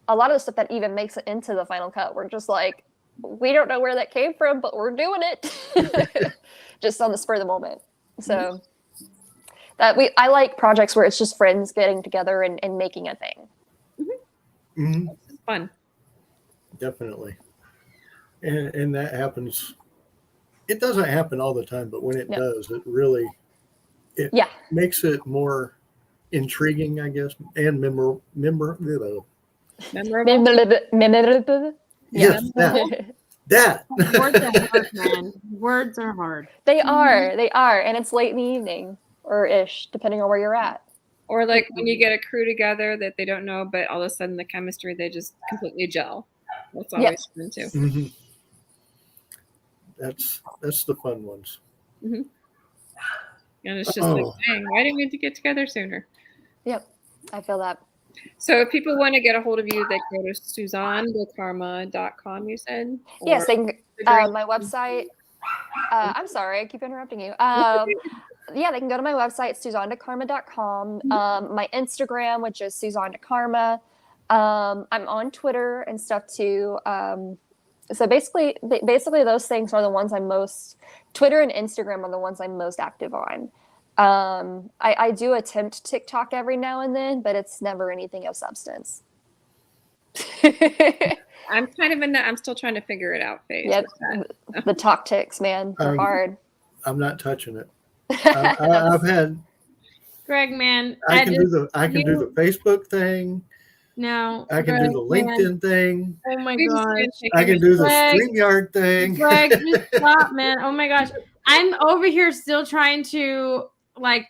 a lot of the stuff that even makes it into the final cut. We're just like, we don't know where that came from, but we're doing it just on the spur of the moment. So I like projects where it's just friends getting together and making a thing. It's fun. Definitely. And that happens. It doesn't happen all the time, but when it does, it really makes it more intriguing, I guess, and memorable. Yes, that. Words are hard, man. Words are hard. They are, and it's late in the evening or ish, depending on where you're at. Or like when you get a crew together that they don't know, but all of a sudden the chemistry, they just completely gel. That's always fun too. That's the fun ones. And it's just like, dang, why didn't we get together sooner? Yep, I feel that. So if people want to get a hold of you, they go to SuzAnneDeCarma.com, you said? Yes, they can, my website. I'm sorry, I keep interrupting you. They can go to my website, SuzAnneDeCarma.com. My Instagram, which is SuzAnne DeCarma. I'm on Twitter and stuff too. So basically those things are the ones Twitter and Instagram are the ones I'm most active on. I do attempt TikTok every now and then, but it's never anything of substance. I'm kind of in that, I'm still trying to figure it out phase. Yep. The talk ticks, man. They're hard. I'm not touching it. I've had Greg, man. I can do the Facebook thing. No. I can do the LinkedIn thing. Oh my gosh. I can do the StreamYard thing. Greg, just stop, man. Oh my gosh. I'm over here still trying to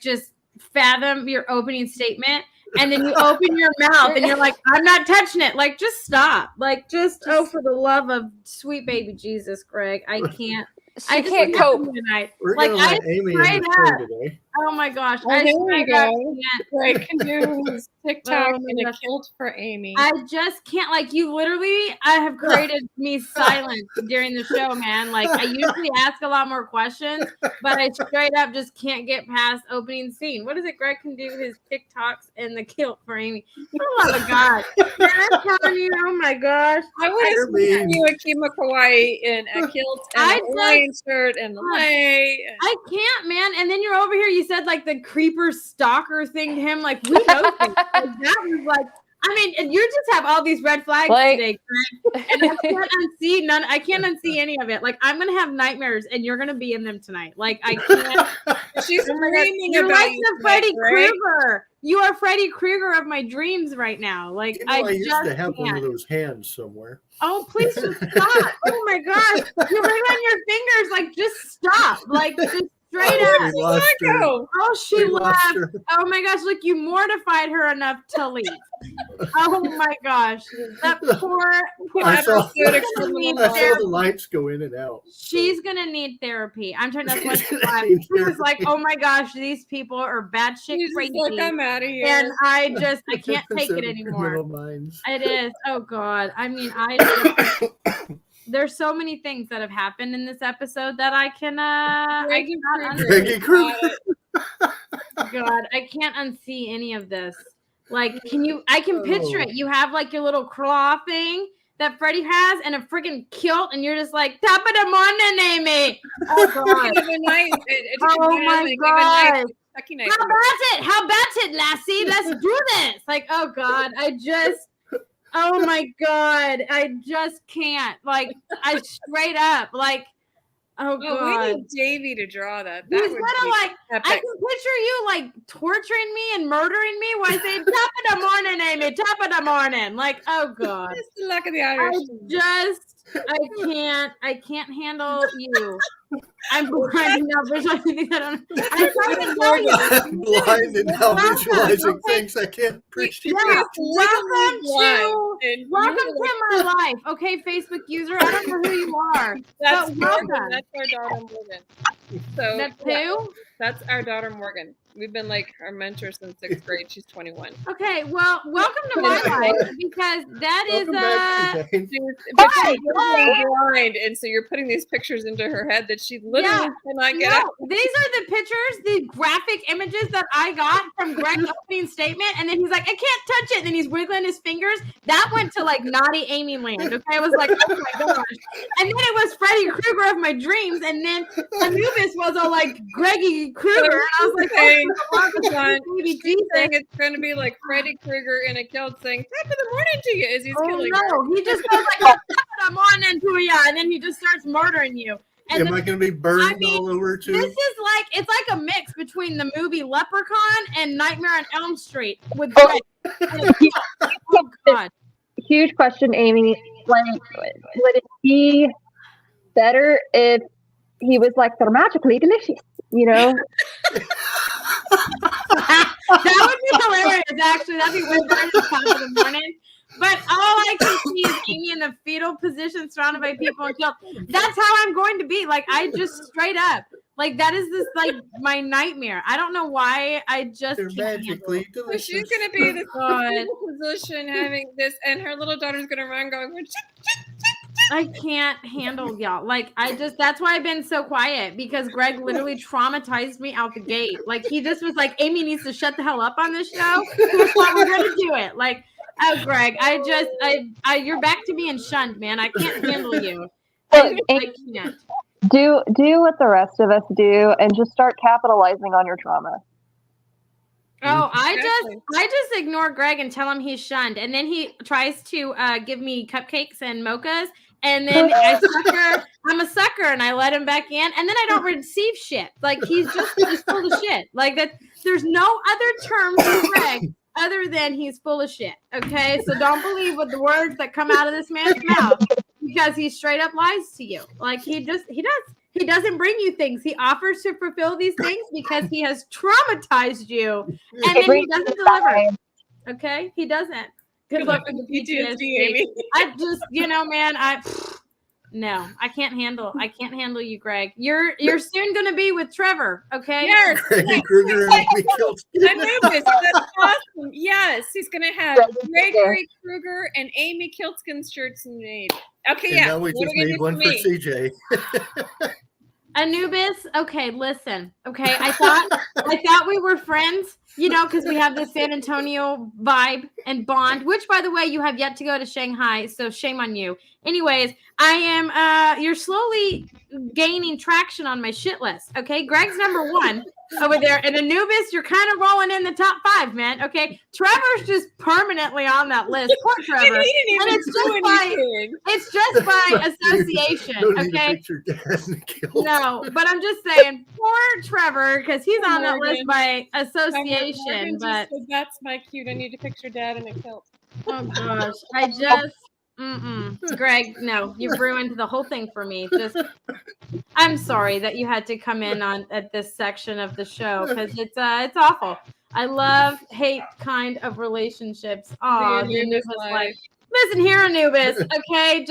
just fathom your opening statement. And then you open your mouth and you're like, I'm not touching it. Just stop. For the love of sweet baby Jesus, Greg. I can't. I can't cope tonight. We're gonna let Amy in the show today. Oh my gosh. There we go. Greg can do his TikTok in a kilt for Amy. I just can't, I have created me silence during the show, man. I usually ask a lot more questions, but I straight up just can't get past opening scene. What is it? Greg can do his TikToks in the kilt for Amy. Oh my God. Man, I'm telling you, oh my gosh. I would have you a Kima Kawaii in a kilt and a Hawaiian shirt and the lei. I can't, man. And then you're over here, you said the creeper stalker thing to him. We know things. That was and you just have all these red flags today, Greg. And I can't unsee any of it. I'm gonna have nightmares and you're gonna be in them tonight. I can't. She's dreaming you're about the Freddy Krueger. You are Freddy Krueger of my dreams right now. I used to have one of those hands somewhere. Oh, please just stop. Oh my gosh. You're right on your fingers. Just stop. Just Straight Oh, up. we lost her. Oh, she We lost left. her. Oh my gosh, look, you mortified her enough to leave. Oh my gosh. That poor I saw episode. the lights go in and out. She's gonna need therapy. I'm trying to. She's She gonna need was like, therapy. "Oh my gosh, these people are bad shit She's crazy," just like, I'm out of here. and I can't take it Criminal anymore. minds. It is. Oh God. I mean, there's so many things that have happened in this episode that I cannot Greggy Krueger. God, I can't unsee any of this. Like, I can picture it. You have like your little claw thing that Freddie has and a freaking kilt, and you're just like, top of the morning, Amy. Oh God. Oh my God. How about it, lassie? Let's do this. Like, oh God, oh my God, I just can't. Like, I straight up, like, oh God. We need Davey to draw that. He's kind of like, epic. I can picture you like torturing me and murdering me while I say, top of the morning, Amy, top of the morning. Like, oh God. Just the luck of the Irish. I can't handle you. I'm blind now visualizing that. I'm trying to tell you. I'm blind and now visualizing things I can't appreciate. Yeah. Welcome to my life. Okay, Facebook user. I don't know who you are. That's welcome. That's our daughter Morgan. So that's who? That's our daughter Morgan. We've been like our mentor since 6th grade. She's 21. Okay, well, welcome to my life because that is blind, and so you're putting these pictures into her head that she literally cannot get out. These are the pictures, the graphic images that I got from Greg's opening statement, and then he's like, I can't touch it, and then he's wiggling his fingers. That went to like naughty Amy land. Okay, I was like, oh my gosh. And then it was Freddy Krueger of my dreams, and then Anubis was all like Greggy Krueger, and I was like, saying it's going to be like Freddy Krueger in a kilt saying top of the morning to you as he's killing her. He just goes like top of the morning to you, and then he just starts murdering you. And am I going to be burned all over too? This is like, it's like a mix between the movie Leprechaun and Nightmare on Elm Street with Greg. Oh God. Huge question, Amy. Like, would it be better if he was like, they're magically delicious, you know? That would be hilarious, actually. That'd be way better than top of the morning. But all I can see is Amy in a fetal position surrounded by people and killed. That's how I'm going to be. Like, I just straight up. Like, that is this, like, my nightmare. I don't know why. I just They're magically delicious. So she's going to be in this position having this, and her little daughter's going to run going, I can't handle y'all. Like, that's why I've been so quiet, because Greg literally traumatized me out the gate. Like, he just was like, Amy needs to shut the hell up on this show. We're going to do it. Like, oh, Greg, you're back to being shunned, man. I can't handle you. I can't. Do what the rest of us do and just start capitalizing on your trauma. Oh, I just ignore Greg and tell him he's shunned, and then he tries to give me cupcakes and mochas, and then I'm a sucker, and I let him back in, and then I don't receive shit. Like, he's full of shit. Like, that. There's no other term for Greg other than he's full of shit. Okay, so don't believe what the words that come out of this man's mouth, because he straight up lies to you. Like, he doesn't bring you things. He offers to fulfill these things because he has traumatized you, and then he doesn't deliver. Okay, he doesn't. Good luck with the PTSD, Amy. I just, man, no, I can't handle you, Greg. You're soon gonna be with Trevor, okay? Yes. Krueger and Amy killed. I knew this. That's awesome. Yes, he's gonna have Gregory Krueger and Amy Kiltskin shirts made. Okay, and now we just need one for CJ. Anubis, okay, listen. Okay, I thought we were friends, because we have this San Antonio vibe and bond, which, by the way, you have yet to go to Shanghai, so shame on you. Anyways, you're slowly gaining traction on my shit list, okay? Greg's number 1 over there, and Anubis, you're kind of rolling in the top 5, man, okay? Trevor's just permanently on that list. Poor Trevor. And it's just by association, okay? No, but I'm just saying, poor Trevor, because he's on that list by association. But that's my cute. I need to picture Dad in a kilt. Oh gosh, Greg, no, you've ruined the whole thing for me. I'm sorry that you had to come in at this section of the show because it's awful. I love hate kind of relationships. Oh, the Anubis life. Listen here, Anubis. Okay,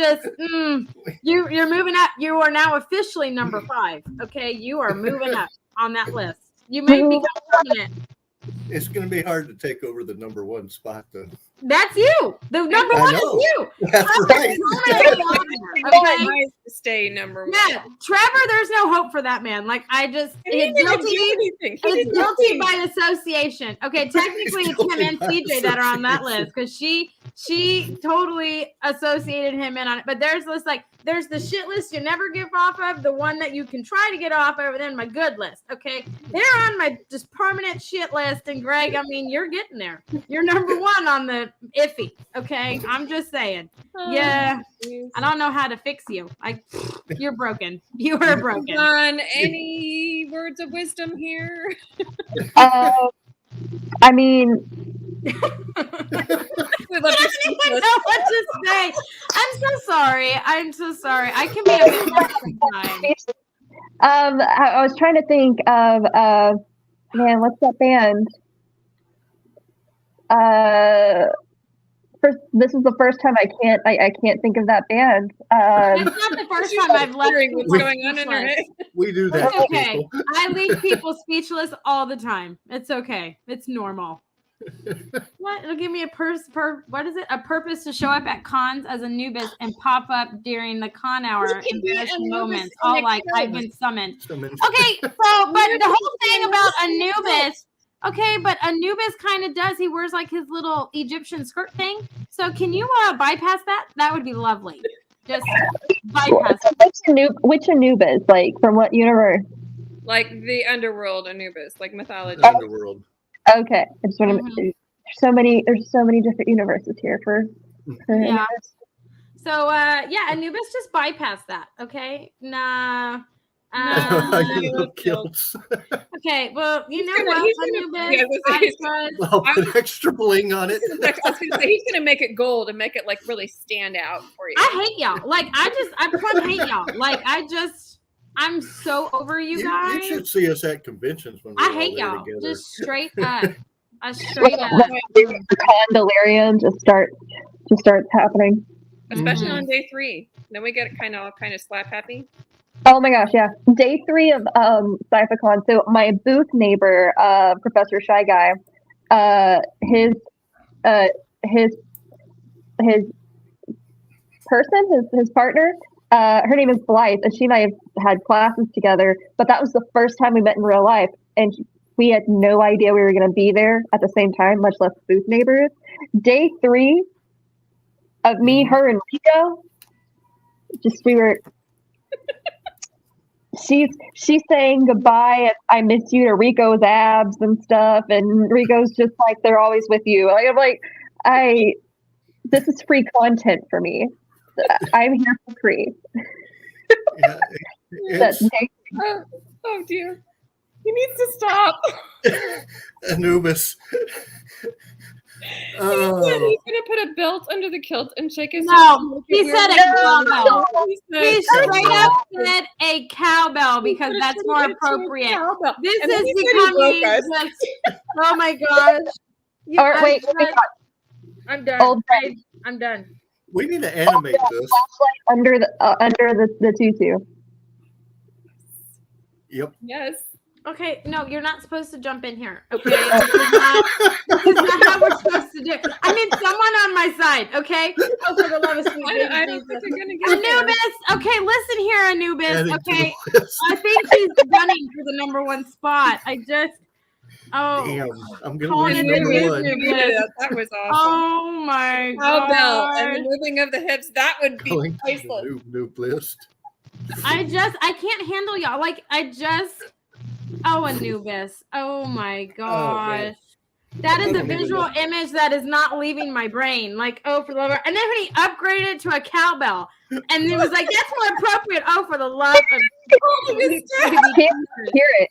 you're moving up. You are now officially number 5. Okay, you are moving up on that list. You may become permanent. It's going to be hard to take over the number 1 spot, though. That's you. The number 1 is you. That's right. Okay, nice to stay number 1. Yeah, Trevor. There's no hope for that man. Like he didn't do anything. He's guilty by association. Okay, technically it's him and CJ that are on that list because she totally associated him in on it. But there's the shit list you never get off of, the one that you can try to get off of, and then my good list. Okay, they're on my just permanent shit list. And Greg, I mean, you're getting there. You're number 1 on the iffy. Okay, I'm just saying. Yeah, I don't know how to fix you. You're broken. You are broken. Any words of wisdom here? I mean, I don't even know what to say. I'm so sorry. I can be a bit more sometimes. I was trying to think of man, what's that band? This is the first time I can't think of that band. It's not the first time I've left what's going on in her head. We do that. It's okay. I leave people speechless all the time. It's okay. It's normal. What? It'll give me what is it? A purpose to show up at cons as Anubis and pop up during the con hour in special moments. All like I've been summoned. Okay, but the whole thing about Anubis. Okay, but Anubis kind of does. He wears like his little Egyptian skirt thing. So can you bypass that? That would be lovely. Just bypass it. Which Anubis? Like from what universe? Like the underworld Anubis, like mythology. Underworld. Okay, I just want to. There's so many different universes here for yeah. So Anubis, just bypass that. Okay, nah. Okay, well, you know what, Anubis? I'll put extra bling on it. He's gonna make it gold and make it like really stand out for you. I hate y'all. Like I hate y'all. Like I'm so over you guys. You should see us at conventions when I hate y'all. Together. Just straight up. Con delirium just starts happening. Especially on day 3. Then we get kind of slap happy. Oh my gosh, yeah. Day 3 of SciFiCon. So my booth neighbor, Professor Shy Guy, his partner, her name is Blythe, and she and I have had classes together, but that was the first time we met in real life, and we had no idea we were going to be there at the same time, much less booth neighbors. Day 3 of me, her, and Rico, she's saying goodbye and I miss you to Rico's abs and stuff, and Rico's just like, they're always with you. I'm like, this is free content for me. I'm here for free. Yeah, oh dear. He needs to stop. Anubis. He said he's gonna put a belt under the kilt and shake his No, he said a cowbell. He straight up said a cowbell because that's more appropriate. This is becoming just, oh my gosh. Wait, I'm done. I'm done. We need to animate this. Under the tutu. Yep. Yes. Okay, no, you're not supposed to jump in here. Okay, this is not how we're supposed to do. I need someone on my side. Okay. Oh, for the love of sweet baby I don't think you're gonna get Anubis. There. Okay, listen here, Anubis. Okay, I think he's running for the number 1 spot. Damn, I'm gonna win number 1. Yeah, that was awesome. Oh my god! Cowbell and the moving of the hips. That would be priceless. New list. I can't handle y'all. Like Anubis. Oh my gosh. That is a visual image that is not leaving my brain. Like, oh, for the love of... And then when he upgraded it to a cowbell, and it was like, that's more appropriate. Oh, for the love of... I can't hear it.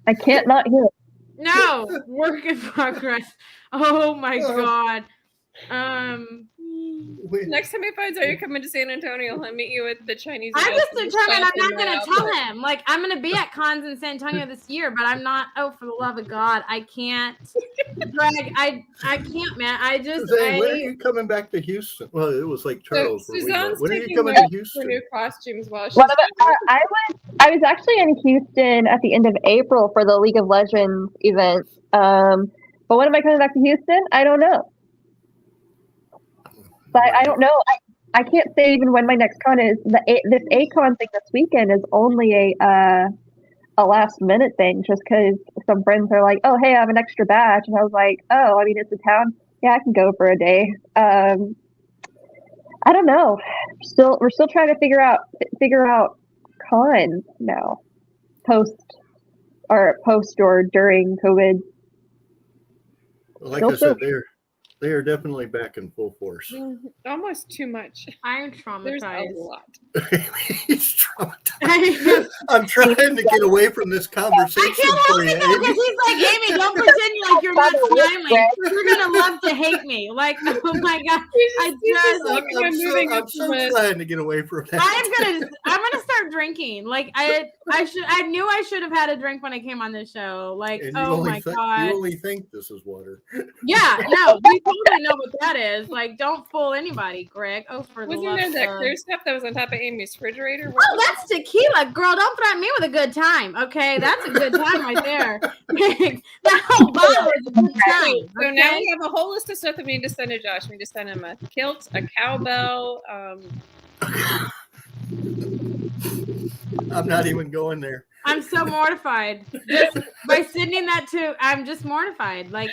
I can't not hear it. No, work in progress. Oh my god. Next time he finds out you're coming to San Antonio, he'll meet you at the Chinese. I'm just determined I'm not going going to tell him. Like, I'm going to be at cons in San Antonio this year, but I'm not. Oh, for the love of God, I can't. Greg, I can't, man. Suzanne, when are you coming back to Houston? Well, it was like Charles. Suzanne's when are you taking coming to Houston? for new costumes while she's. I was actually in Houston at the end of April for the League of Legends event. But when am I coming back to Houston? I don't know. But I don't know. I can't say even when my next con is. This A-Con thing this weekend is only a last minute thing, just because some friends are like, "Oh, hey, I have an extra badge," and I was like, "Oh, I mean, it's a town. Yeah, I can go for a day." I don't know. We're still trying to figure out cons now, post or during COVID. Like I said, they are definitely back in full force. Almost too much. I'm traumatized. There's a lot. He's traumatized. I'm trying to get away from this conversation. I can't help it though, because he's like, Amy, don't pretend you're not smiling. You're gonna love to hate me. Like, oh my God, I'm so trying to get away from that. I'm gonna start drinking. Like, I knew I should have had a drink when I came on this show. Like, oh my God, you only think this is water. Yeah, no, we totally know what that is. Like, don't fool anybody, Greg. Oh, for the love of God. Wasn't there that clear stuff that was on top of Amy's refrigerator? Oh, that's tequila, girl. Don't threaten me with a good time, okay? That's a good time right there. That whole bottle is a good time. So now we have a whole list of stuff that we need to send to Josh. We need to send him a kilt, a cowbell. I'm not even going there. I'm so mortified. Just by sending that to, I'm just mortified. Like,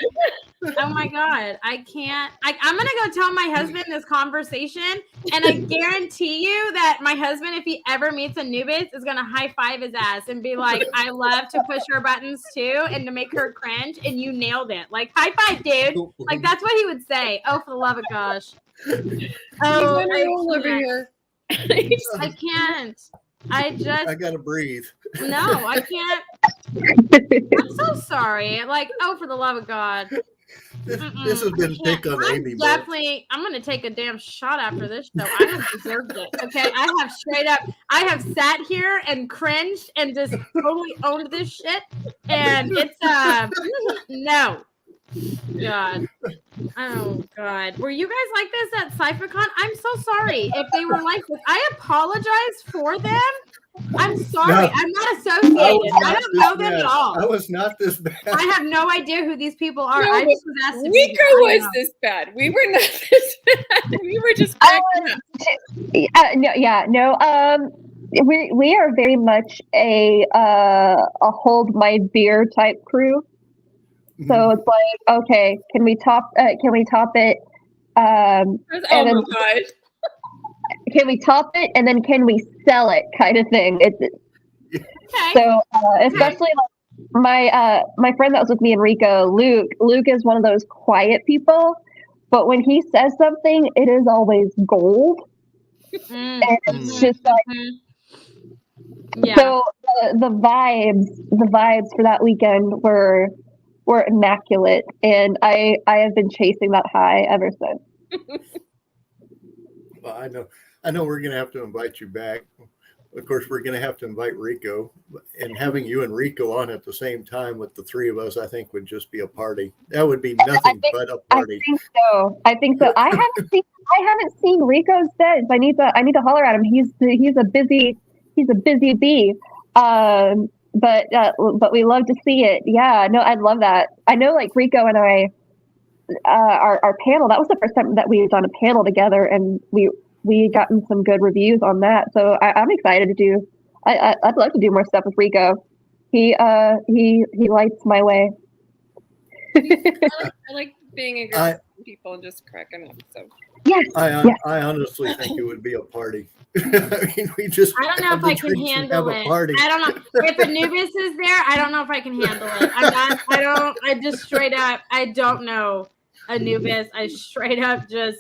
oh my God, I can't. I'm going to go tell my husband this conversation, and I guarantee you that my husband, if he ever meets Anubis, is going to high five his ass and be like, I love to push her buttons too and to make her cringe, and you nailed it. Like, high five, dude. Like, that's what he would say. Oh, for the love of gosh. Oh, over here. I can't. I gotta breathe. No, I can't. I'm so sorry. Like, oh, for the love of God. This has been pick on Amy. I'm gonna take a damn shot after this show. I have deserved it. Okay, I have sat here and cringed and just totally owned this shit, and it's no. God. Oh God. Were you guys like this at CypherCon? I'm so sorry if they were like this. I apologize for them. I'm sorry. No, I'm not associated. I don't know them at all. I was not this bad. I have no idea who these people are. No, I just was asked to Rico was this bad. We were not this bad. We were just we are very much a hold my beer type crew. So it's like, okay, can we top it? Oh my God. Can we top it and then can we sell it, kind of thing? It's okay. So especially like my friend that was with me in Rico, Luke. Luke is one of those quiet people, but when he says something, it is always gold. And it's just like. Yeah. So the vibes for that weekend were immaculate, and I have been chasing that high ever since. Well, I know we're gonna have to invite you back. Of course, we're gonna have to invite Rico, and having you and Rico on at the same time with the three of us, I think would just be a party. That would be nothing but a party. I think so. I haven't seen Rico since. I need to holler at him. He's a busy bee. But we love to see it. Yeah, no, I'd love that. I know, like Rico and I, our panel. That was the first time that we had done a panel together, and we gotten some good reviews on that. So I'm excited to do. I'd love to do more stuff with Rico. He lights my way. I like being a group of people and just cracking up. So yes, I honestly think it would be a party. I mean, I don't know if I can handle it. I don't know if Anubis is there. I don't know if I can handle it. I just straight up. I don't know Anubis. I straight up just.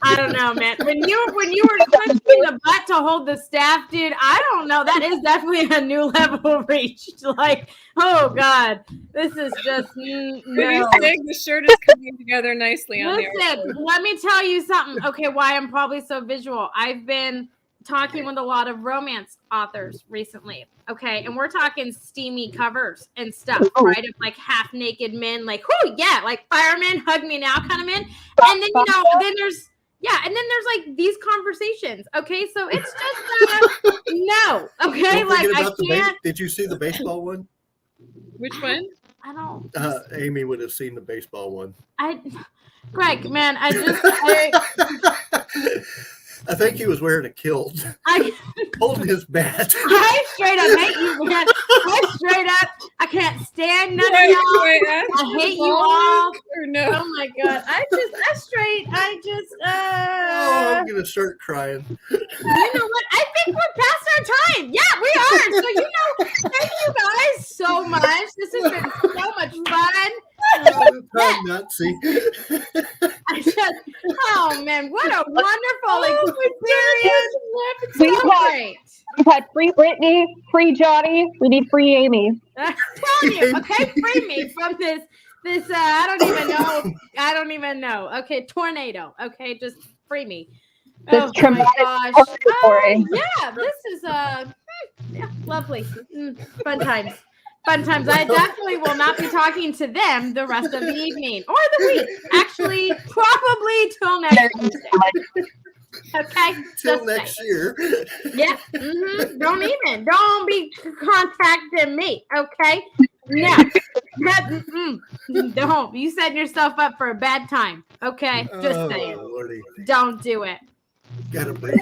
I don't know, man. When you were questioning the the butt to hold the staff, dude. I don't know. That is definitely a new level reached. Like, oh God, this is just no. The shirt is coming together nicely on there. Listen, let me tell you something. Okay, why I'm probably so visual. I've been talking with a lot of romance authors recently. Okay, and we're talking steamy covers and stuff, right? Of like half naked men, like, whoo, yeah, like firemen, hug me now kind of men. And then then there's like these conversations. Okay, so it's just no. Okay, Don't like forget I about can't. Did you see the baseball one? Which one? I don't. Amy would have seen the baseball one. Greg, man, I think he was wearing a kilt, holding his bat. I straight up hate you, man. I can't stand none of y'all. I hate you all. Or no? Oh my God. I'm gonna start crying. You know what? I think we're past our time. Yeah, we are. So thank you guys so much. This has been so much fun. I'm Nazi. Oh man, what a wonderful experience. We've had free Brittany, free Johnny. We need free Amy. I'm telling you, okay, free me from this I don't even know. Okay, tornado. Okay, just free me. This traumatic story. Yeah, this is lovely. Fun times. I definitely will not be talking to them the rest of the evening or the week. Actually, probably till next Tuesday. Okay. Till next year. Yeah. Mm-hmm. Don't be contacting me. Okay. No. Don't. You setting yourself up for a bad time. Okay. Just saying. Lordy. Don't do it. Gotta breathe.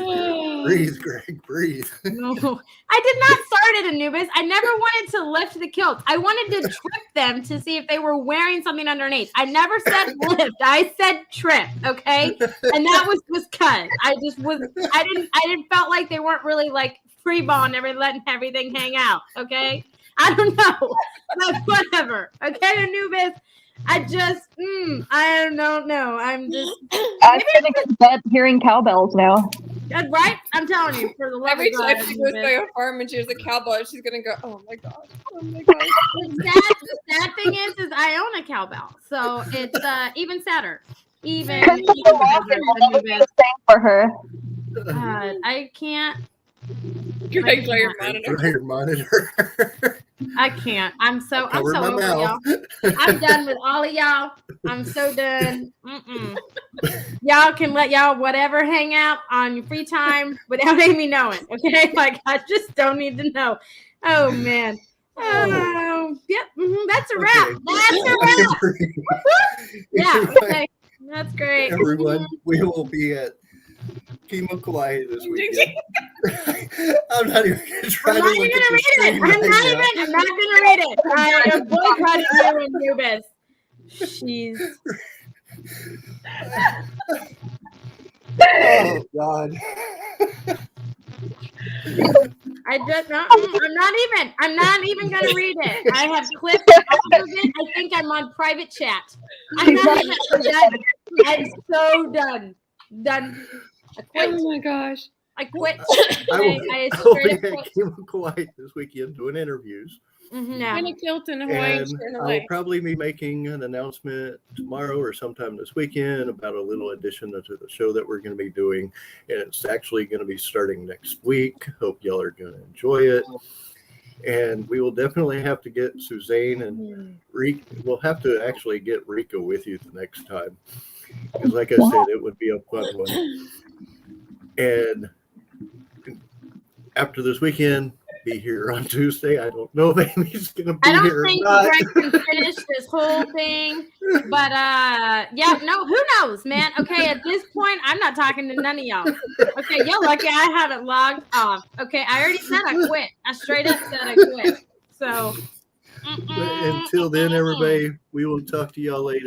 Breathe, Greg. Breathe. No. I did not start at Anubis. I never wanted to lift the kilt. I wanted to trip them to see if they were wearing something underneath. I never said lift. I said trip. Okay. And that was because I didn't felt like they weren't really like free balling letting everything hang out. Okay. I don't know. But whatever. Okay, Anubis. I don't know. I'm gonna get to bed hearing cowbells now. Right? I'm telling you, for the love Every of God. time she goes by a farm and she hears a cowbell, she's gonna go, "Oh my god, oh my god." The sad thing is I own a cowbell, so it's even sadder. Even for her. I can't. Greg, your monitor. I can't. I'm so over mouth. y'all. I'm done with all of y'all. I'm so done. Y'all can let y'all whatever hang out on your free time without Amy knowing. Okay, like I just don't need to know. Oh man. Oh, yep. That's a wrap. Okay. That's a wrap. Yeah. Okay. That's great. Everyone, we will be at Kimo Kauai this weekend. I'm not even going to try to look at the screen I'm not going to read it. I am boycotting you in Anubis. Jeez. Oh, God. I'm not even going to read it. I have clipped all of it. I think I'm on private chat. I'm done. I'm so done. Done. I quit. Oh my gosh. I quit. I will be at Kimo Kauai this weekend doing interviews. In a kilt in Hawaii. And I'll probably be making an announcement tomorrow or sometime this weekend about a little addition to the show that we're going to be doing. And it's actually going to be starting next week. Hope y'all are going to enjoy it. And we will definitely have to get SuzAnne and Rika. We'll have to actually get Rika with you the next time. Because like I said, it would be a fun one. And after this weekend, be here on Tuesday. I don't know if Amy's going to be here or not. I don't think Greg can finish this whole thing. But, who knows, man? Okay, at this point, I'm not talking to none of y'all. Okay, you're lucky I haven't logged off. Okay, I already said I quit. I straight up said I quit. So. But until then, everybody, we will talk to y'all later.